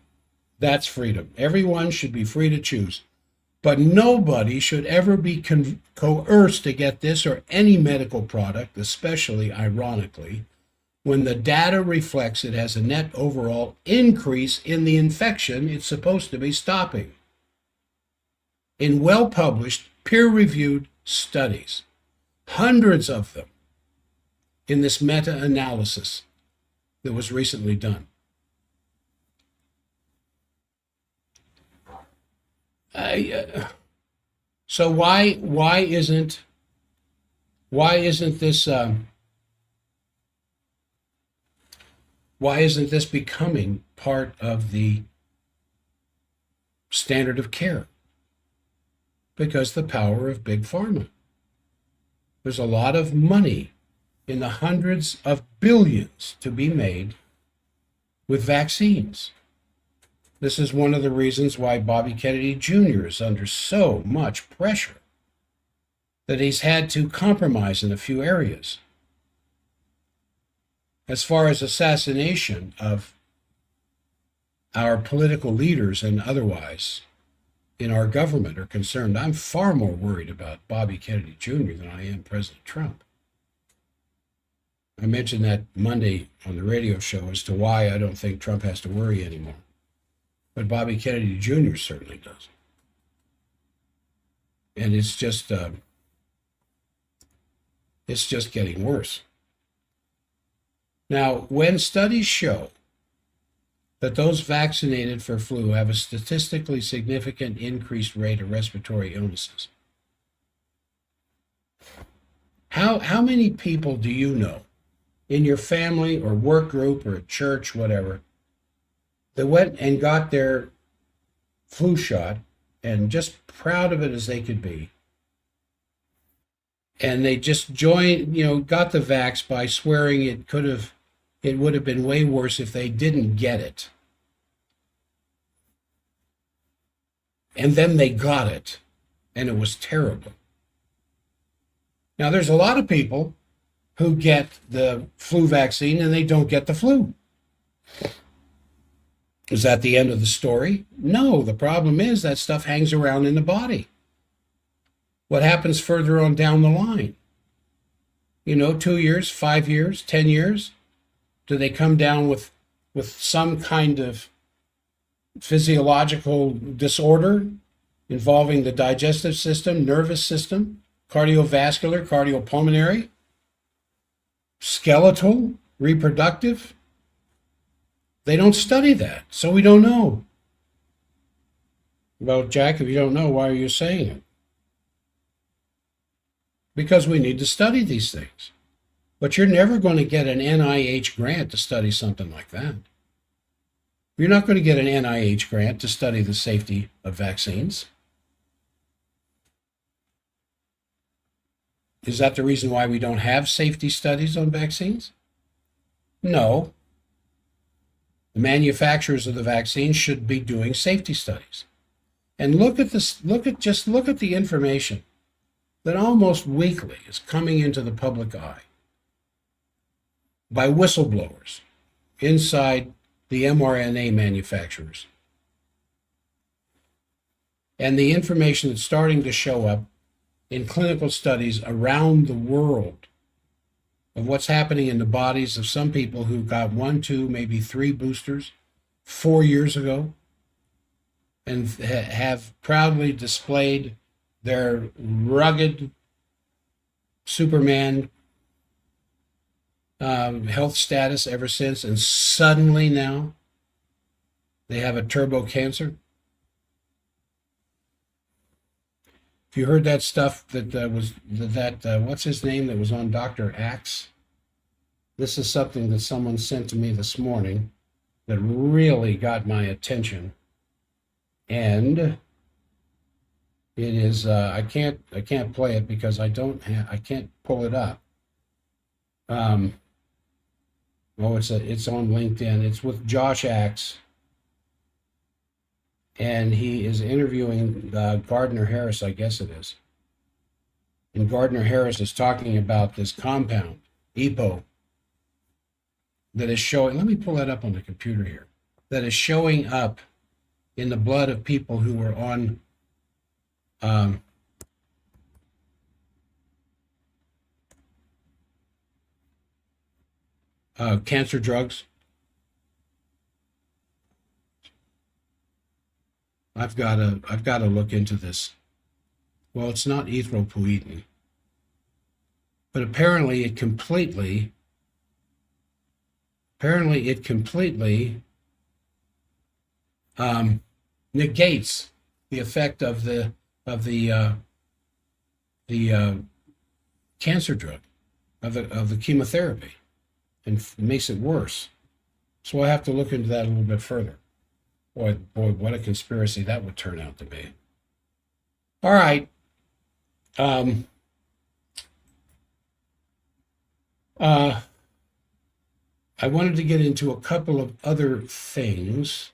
That's freedom. Everyone should be free to choose. But nobody should ever be coerced to get this or any medical product, especially, ironically, when the data reflects it has a net overall increase in the infection it's supposed to be stopping. In well-published, peer-reviewed studies, hundreds of them, in this meta-analysis that was recently done. So why isn't this becoming part of the standard of care? Because the power of big pharma. There's a lot of money in the hundreds of billions to be made with vaccines. This is one of the reasons why Bobby Kennedy Jr. is under so much pressure that he's had to compromise in a few areas. As far as assassination of our political leaders and otherwise in our government are concerned, I'm far more worried about Bobby Kennedy Jr. than I am President Trump. I mentioned that Monday on the radio show as to why I don't think Trump has to worry anymore. But Bobby Kennedy Jr. certainly does. And it's just getting worse. Now, when studies show that those vaccinated for flu have a statistically significant increased rate of respiratory illnesses, how many people do you know in your family or work group or at church, whatever, that went and got their flu shot and just proud of it as they could be? And they just joined, got the vax by swearing it would have been way worse if they didn't get it. And then they got it, and it was terrible. Now, there's a lot of people who get the flu vaccine and they don't get the flu. Is that the end of the story? No, the problem is that stuff hangs around in the body. What happens further on down the line? 2 years, 5 years, 10 years? Do they come down with some kind of physiological disorder involving the digestive system, nervous system, cardiovascular, cardiopulmonary, skeletal, reproductive? They don't study that, so we don't know. Well, Jack, if you don't know, why are you saying it? Because we need to study these things. But you're never going to get an NIH grant to study something like that. You're not going to get an NIH grant to study the safety of vaccines. Is that the reason why we don't have safety studies on vaccines? No. The manufacturers of the vaccines should be doing safety studies. And look at the information that almost weekly is coming into the public eye by whistleblowers inside the mRNA manufacturers. And the information that's starting to show up in clinical studies around the world of what's happening in the bodies of some people who got 1, 2, maybe 3 boosters 4 years ago and have proudly displayed their rugged Superman health status ever since, and suddenly now they have a turbo cancer. If you heard that stuff what's his name that was on Dr. Axe? This is something that someone sent to me this morning that really got my attention, and it is I can't play it because I can't pull it up. It's on LinkedIn. It's with Josh Axe, and he is interviewing Gardner Harris, I guess it is. And Gardner Harris is talking about this compound, EPO, that is showing, let me pull that up on the computer here, that is showing up in the blood of people who were on cancer drugs. I've got to look into this. Well, it's not erythropoietin, but apparently it completely negates the effect of the cancer drug, of the chemotherapy, and makes it worse. So I have to look into that a little bit further. Boy, what a conspiracy that would turn out to be. All right. I wanted to get into a couple of other things.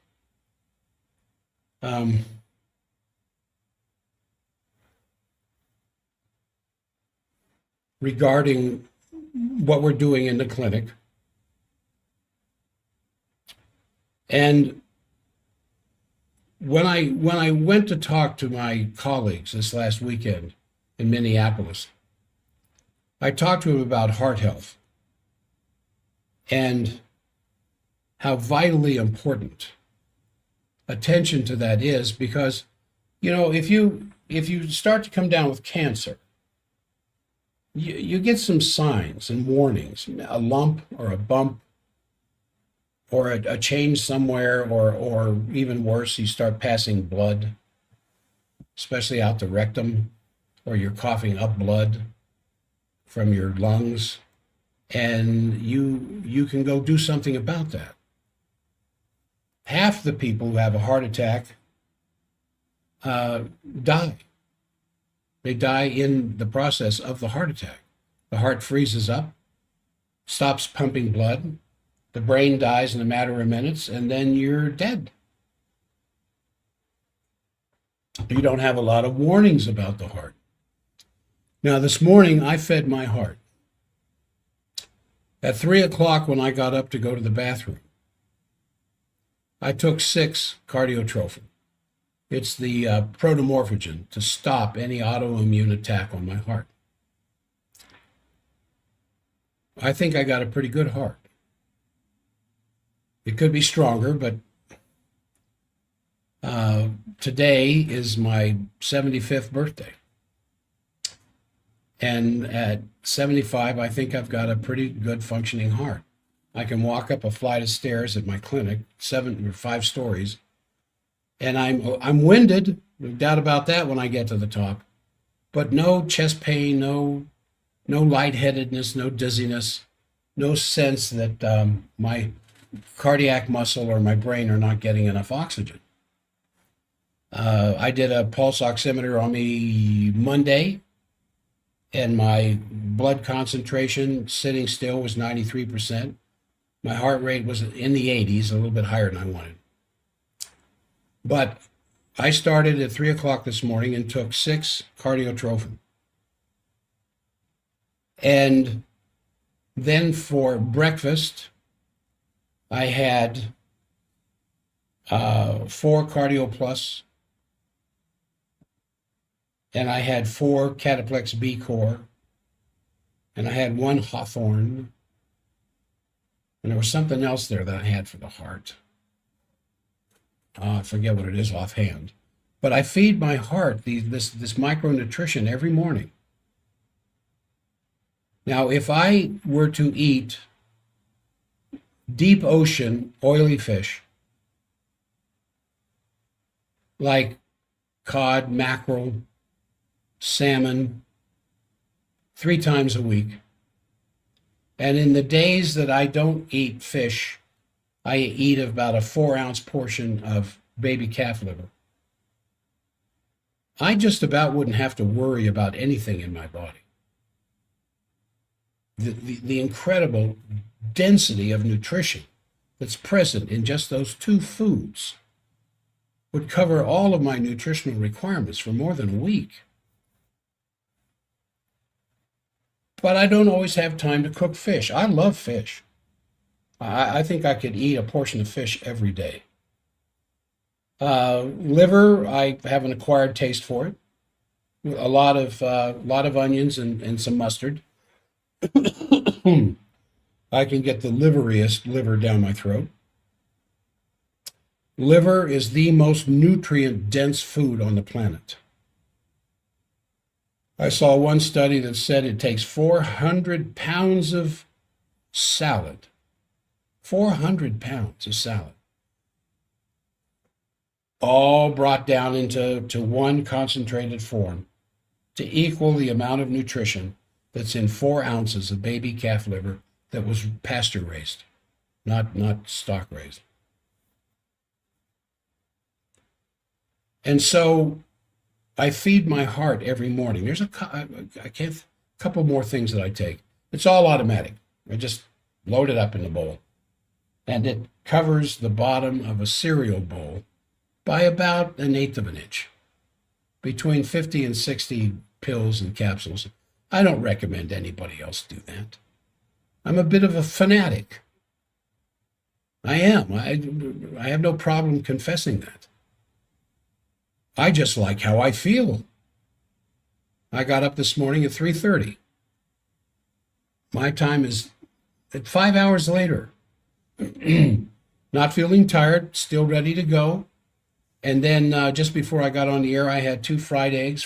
Regarding what we're doing in the clinic. And when I went to talk to my colleagues this last weekend in Minneapolis, I talked to them about heart health and how vitally important attention to that is, because if you start to come down with cancer, you get some signs and warnings, a lump or a bump or a change somewhere, or even worse, you start passing blood, especially out the rectum, or you're coughing up blood from your lungs, and you can go do something about that. Half the people who have a heart attack die. They die in the process of the heart attack. The heart freezes up, stops pumping blood, the brain dies in a matter of minutes, and then you're dead. You don't have a lot of warnings about the heart. Now, this morning, I fed my heart. At 3 o'clock, when I got up to go to the bathroom, I took 6 cardiotrophin. It's the protomorphogen to stop any autoimmune attack on my heart. I think I got a pretty good heart. It could be stronger, but today is my 75th birthday. And at 75, I think I've got a pretty good functioning heart. I can walk up a flight of stairs at my clinic, 7 or 5 stories, and I'm winded, no doubt about that when I get to the top, but no chest pain, no lightheadedness, no dizziness, no sense that my cardiac muscle or my brain are not getting enough oxygen. I did a pulse oximeter on me Monday, and my blood concentration sitting still was 93%. My heart rate was in the 80s, a little bit higher than I wanted. But I started at 3 o'clock this morning and took 6 cardiotrophin. And then for breakfast, I had 4 Cardio Plus, and I had 4 Cataplex B Core, and I had 1 Hawthorne, and there was something else there that I had for the heart. I forget what it is offhand. But I feed my heart this micronutrition every morning. Now, if I were to eat deep ocean oily fish, like cod, mackerel, salmon, 3 times a week, and in the days that I don't eat fish, I eat about a 4-ounce portion of baby calf liver, I just about wouldn't have to worry about anything in my body. The incredible density of nutrition that's present in just those 2 foods would cover all of my nutritional requirements for more than a week. But I don't always have time to cook fish. I love fish. I think I could eat a portion of fish every day. Liver, I have an acquired taste for it. A lot of onions and some mustard. I can get the liveriest liver down my throat. Liver is the most nutrient-dense food on the planet. I saw one study that said it takes 400 pounds of salad, 400 pounds of salad, all brought down into one concentrated form to equal the amount of nutrition that's in 4 ounces of baby calf liver that was pasture raised, not stock raised. And so I feed my heart every morning. There's a couple more things that I take. It's all automatic. I just load it up in the bowl. And it covers the bottom of a cereal bowl by about 1/8 of an inch, between 50 and 60 pills and capsules. I don't recommend anybody else do that. I'm a bit of a fanatic. I am. I have no problem confessing that. I just like how I feel. I got up this morning at 3:30. My time is at 5 hours later. Not feeling tired, still ready to go. And then just before I got on the air, I had 2 fried eggs,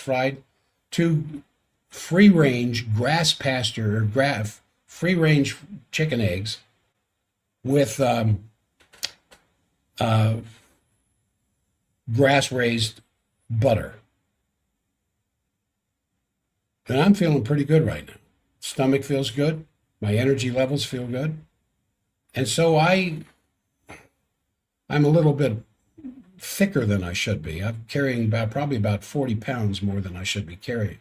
2 free range grass pasture or free range chicken eggs with grass raised butter. And I'm feeling pretty good right now. Stomach feels good. My energy levels feel good. And so I'm a little bit thicker than I should be. I'm carrying probably about 40 pounds more than I should be carrying.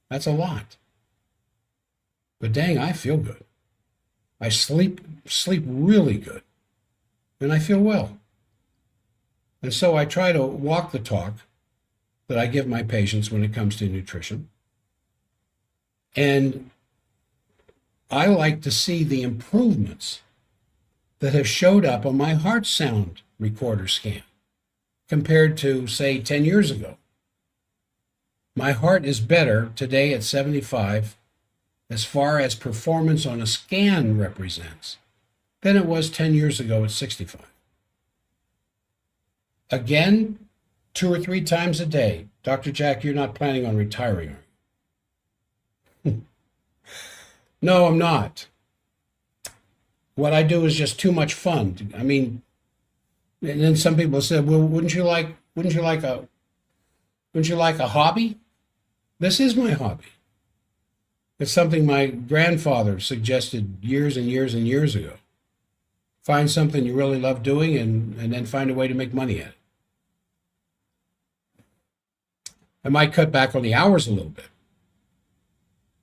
That's a lot. But dang, I feel good. I sleep really good. And I feel well. And so I try to walk the talk that I give my patients when it comes to nutrition. And I like to see the improvements that have showed up on my heart sound recorder scan compared to, say, 10 years ago. My heart is better today at 75 as far as performance on a scan represents than it was 10 years ago at 65. Again, 2 or 3 times a day. Dr. Jack, you're not planning on retiring, are you? No, I'm not. What I do is just too much fun. I mean, and then some people said, "Well, wouldn't you like a hobby?" This is my hobby. It's something my grandfather suggested years and years and years ago. Find something you really love doing and then find a way to make money at it. I might cut back on the hours a little bit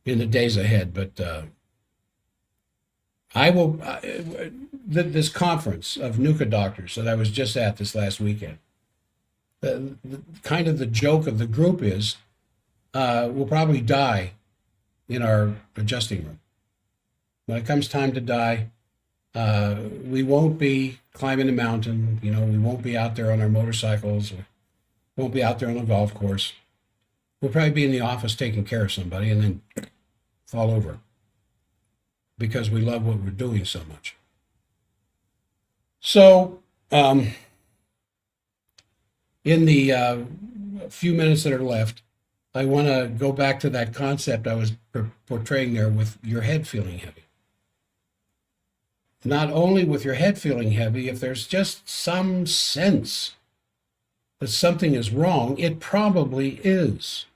in the days ahead, but I will. This conference of NUCA doctors that I was just at this last weekend, kind of the joke of the group is we'll probably die in our adjusting room. When it comes time to die, we won't be climbing a mountain. We won't be out there on our motorcycles. We won't be out there on a golf course. We'll probably be in the office taking care of somebody and then fall over because we love what we're doing so much. So, in the few minutes that are left, I want to go back to that concept I was portraying there with your head feeling heavy. Not only with your head feeling heavy, if there's just some sense that something is wrong, it probably is.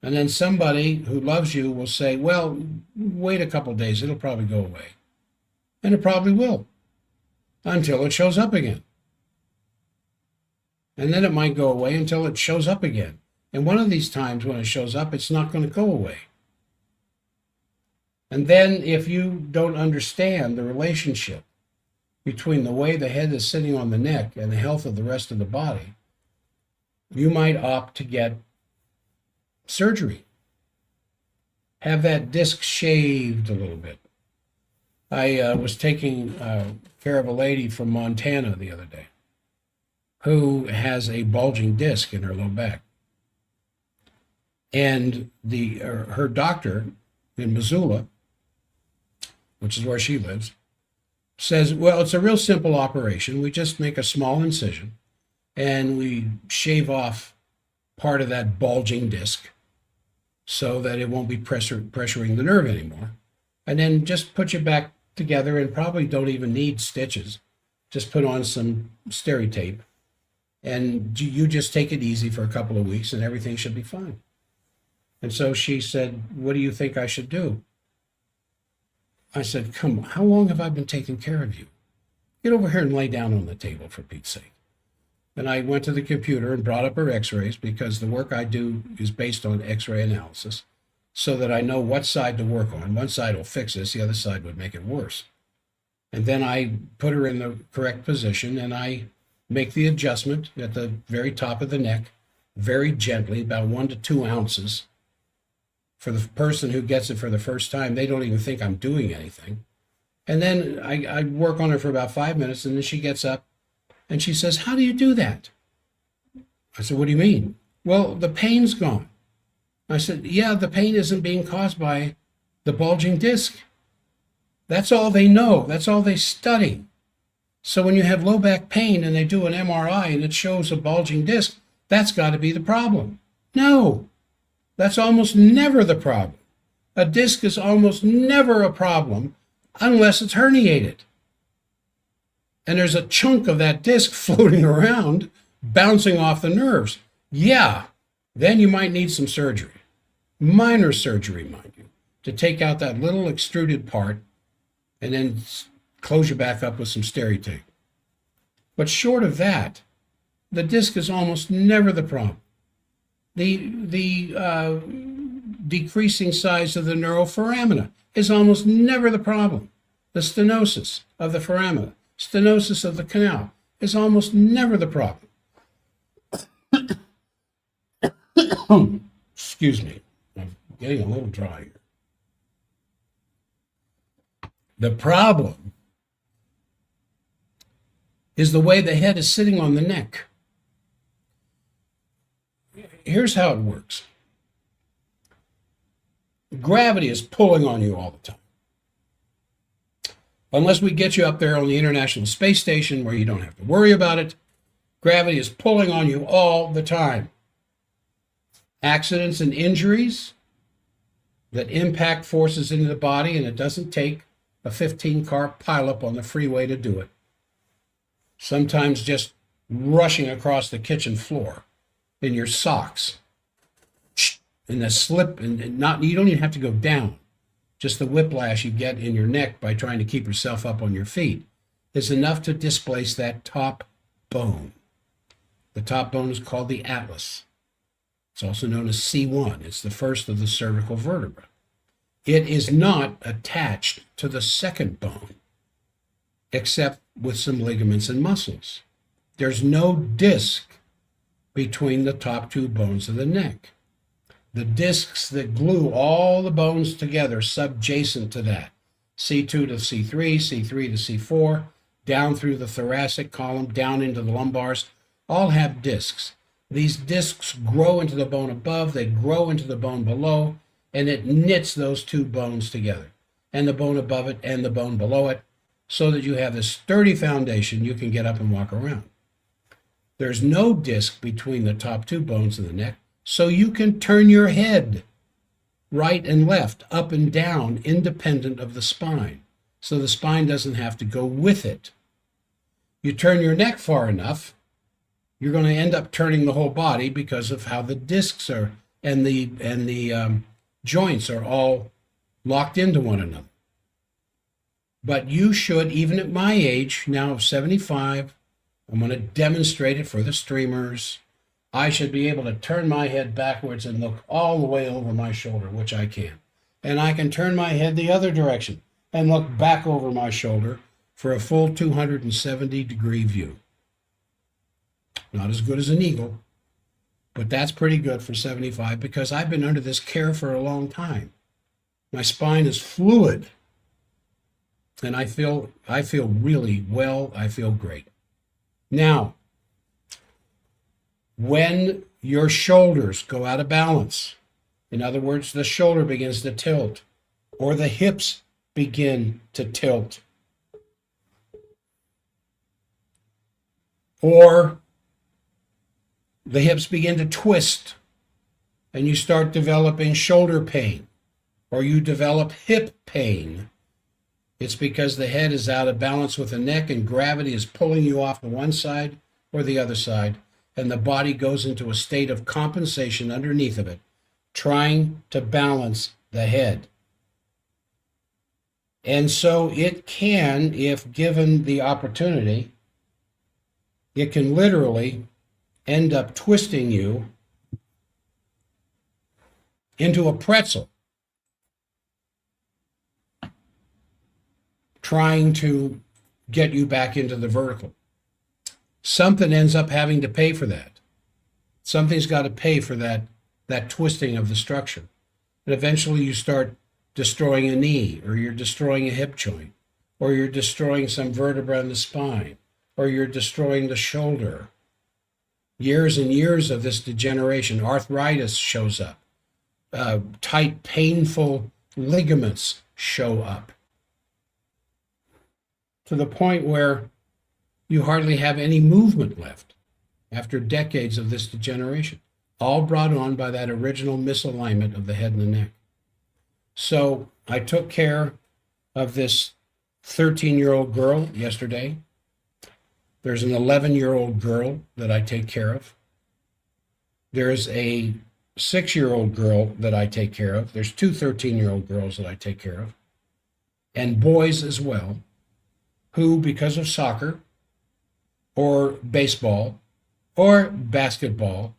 And then somebody who loves you will say, well, wait a couple days, it'll probably go away. And it probably will, until it shows up again. And then it might go away until it shows up again. And one of these times when it shows up, it's not going to go away. And then if you don't understand the relationship between the way the head is sitting on the neck and the health of the rest of the body, you might opt to get surgery. Have that disc shaved a little bit. I was taking care of a lady from Montana the other day who has a bulging disc in her low back. And her doctor in Missoula, which is where she lives, says, well, it's a real simple operation. We just make a small incision and we shave off part of that bulging disc so that it won't be pressuring the nerve anymore. And then just put you back together and probably don't even need stitches. Just put on some steri tape and you just take it easy for a couple of weeks and everything should be fine. And so she said, what do you think I should do? I said, come on, how long have I been taking care of you? Get over here and lay down on the table, for Pete's sake. And I went to the computer and brought up her x-rays because the work I do is based on x-ray analysis so that I know what side to work on. One side will fix this, the other side would make it worse. And then I put her in the correct position and I make the adjustment at the very top of the neck, very gently, about 1 to 2 ounces. For the person who gets it for the first time, they don't even think I'm doing anything. And then I work on her for about 5 minutes, and then she gets up and she says, how do you do that? I said, what do you mean? Well, the pain's gone. I said, yeah, the pain isn't being caused by the bulging disc. That's all they know. That's all they study. So when you have low back pain and they do an MRI and it shows a bulging disc, that's got to be the problem. No, That's almost never the problem. A disc is almost never a problem unless it's herniated. And there's a chunk of that disc floating around, bouncing off the nerves. Yeah, then you might need some surgery. Minor surgery, mind you, to take out that little extruded part and then close you back up with some steri-tape. But short of that, the disc is almost never the problem. The decreasing size of the neuroforamina is almost never the problem. The stenosis of the foramina, stenosis of the canal, is almost never the problem. Excuse me, I'm getting a little dry here. The problem is the way the head is sitting on the neck. Here's how it works. Gravity is pulling on you all the time. Unless we get you up there on the International Space Station where you don't have to worry about it, gravity is pulling on you all the time. Accidents and injuries that impact forces into the body, and it doesn't take a 15-car pileup on the freeway to do it. Sometimes just rushing across the kitchen floor in your socks, in the slip, and not, you don't even have to go down. Just the whiplash you get in your neck by trying to keep yourself up on your feet is enough to displace that top bone. The top bone is called the atlas. It's also known as C1. It's the first of the cervical vertebra. It is not attached to the second bone, except with some ligaments and muscles. There's no disc between the top two bones of the neck. The discs that glue all the bones together subjacent to that, C2 to C3, C3 to C4, down through the thoracic column, down into the lumbars, all have discs. These discs grow into the bone above, they grow into the bone below, and it knits those two bones together, and the bone above it and the bone below it, so that you have this sturdy foundation you can get up and walk around. There's no disc between the top two bones of the neck, so you can turn your head right and left, up and down, independent of the spine, so the spine doesn't have to go with it. You turn your neck far enough, you're going to end up turning the whole body because of how the discs are and the joints are all locked into one another. But you should, even at my age, now of 75, I'm going to demonstrate it for the streamers. I should be able to turn my head backwards and look all the way over my shoulder, which I can. And I can turn my head the other direction and look back over my shoulder for a full 270-degree view. Not as good as an eagle, but that's pretty good for 75 because I've been under this care for a long time. My spine is fluid, and I feel really well. I feel great. Now, when your shoulders go out of balance, in other words, the shoulder begins to tilt, or the hips begin to tilt, or the hips begin to twist, and you start developing shoulder pain, or you develop hip pain, it's because the head is out of balance with the neck and gravity is pulling you off to one side or the other side, and the body goes into a state of compensation underneath of it, trying to balance the head. And so it can, if given the opportunity, it can literally end up twisting you into a pretzel, trying to get you back into the vertical. Something ends up having to pay for that. Something's got to pay for that twisting of the structure. And eventually you start destroying a knee, or you're destroying a hip joint, or you're destroying some vertebra in the spine, or you're destroying the shoulder. Years and years of this degeneration, arthritis shows up. Tight, painful ligaments show up, to the point where you hardly have any movement left after decades of this degeneration. all brought on by that original misalignment of the head and the neck. So I took care of this 13-year-old girl yesterday. There's an 11-year-old girl that I take care of. There's a 6-year-old girl that I take care of. There's two 13-year-old girls that I take care of, and boys as well, who, because of soccer or baseball or basketball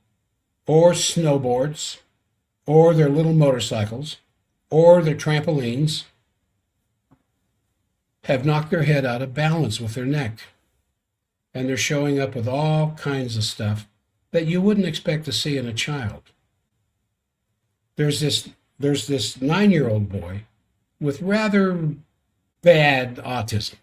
or snowboards or their little motorcycles or their trampolines, have knocked their head out of balance with their neck. And they're showing up with all kinds of stuff that you wouldn't expect to see in a child. There's this 9-year-old boy with rather bad autism.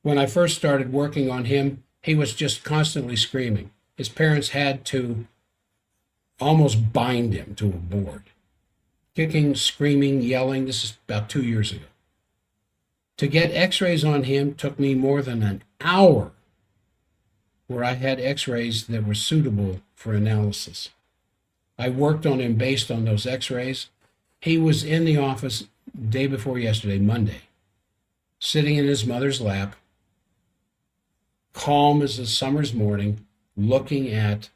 When I first started working on him, he was just constantly screaming. His parents had to almost bind him to a board. Kicking, screaming, yelling. This is about 2 years ago. To get x-rays on him took me more than an hour, where I had x-rays that were suitable for analysis. I worked on him based on those x-rays. He was in the office day before yesterday, Monday, sitting in his mother's lap, calm as a summer's morning, looking at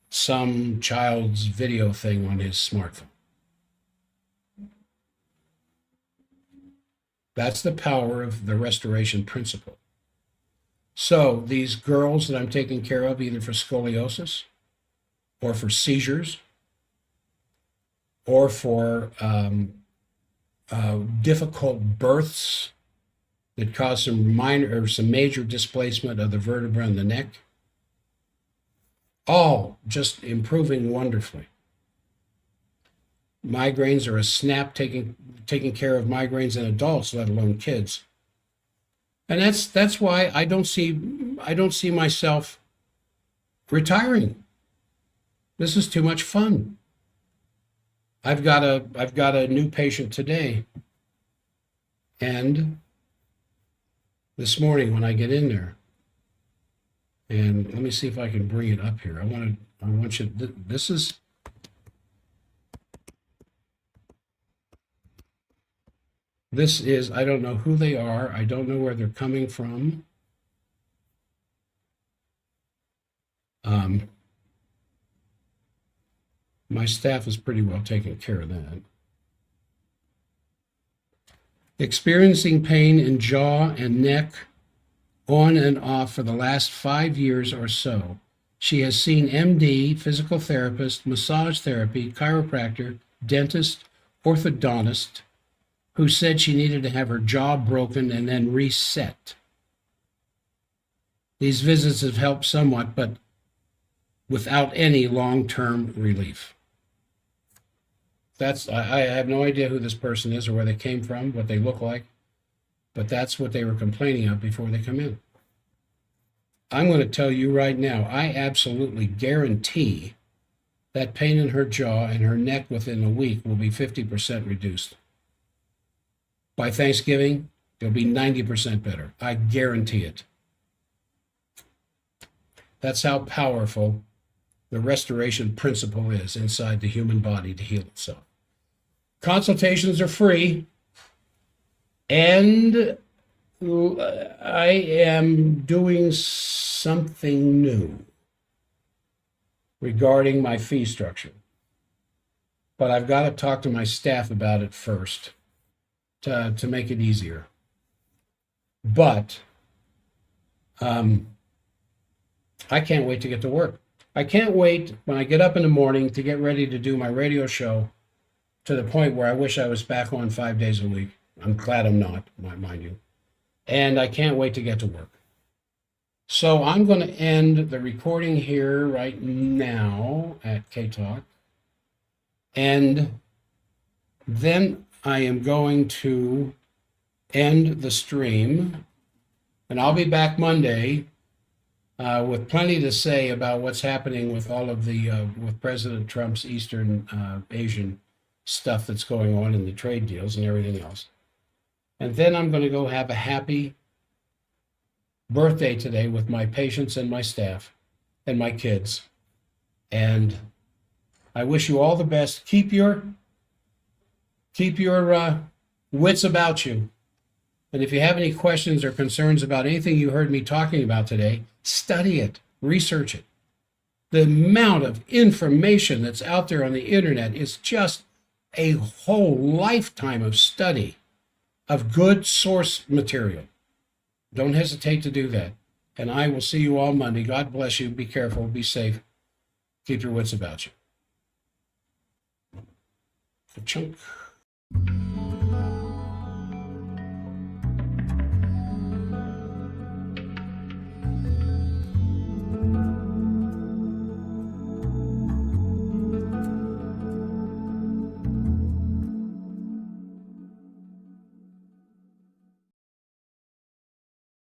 some child's video thing on his smartphone. That's the power of the restoration principle. So these girls that I'm taking care of, either for scoliosis or for seizures or for difficult births that cause some minor or some major displacement of the vertebra in the neck, all just improving wonderfully. Migraines are a snap, taking care of migraines in adults, let alone kids. And that's why I don't see myself retiring. This is too much fun. I've got a new patient today, and this morning when I get in there, and let me see if I can bring it up here. I want you. This is, I don't know who they are. I don't know where they're coming from. My staff is pretty well taking care of that. Experiencing pain in jaw and neck on and off for the last 5 years or so. She has seen MD, physical therapist, massage therapy, chiropractor, dentist, orthodontist, who said she needed to have her jaw broken and then reset. These visits have helped somewhat, but without any long-term relief. I have no idea who this person is or where they came from, what they look like, but that's what they were complaining of before they come in. I'm going to tell you right now, I absolutely guarantee that pain in her jaw and her neck within a week will be 50% reduced. By Thanksgiving, it'll be 90% better. I guarantee it. That's how powerful the restoration principle is inside the human body to heal itself. Consultations are free, and I am doing something new regarding my fee structure. But I've got to talk to my staff about it first to make it easier. But I can't wait to get to work. I can't wait when I get up in the morning to get ready to do my radio show, to the point where I wish I was back on 5 days a week. I'm glad I'm not, mind you. And I can't wait to get to work. So I'm going to end the recording here right now at K-Talk. And then I am going to end the stream. And I'll be back Monday with plenty to say about what's happening with all of the, with President Trump's Eastern Asian stuff that's going on in the trade deals and everything else. And then I'm going to go have a happy birthday today with my patients and my staff and my kids. And I wish you all the best. Keep your wits about you. And if you have any questions or concerns about anything you heard me talking about today, study it, research it. The amount of information that's out there on the internet is just a whole lifetime of study of good source material. Don't hesitate to do that. And I will see you all Monday. God bless you. Be careful. Be safe. Keep your wits about you. Ka-chunk.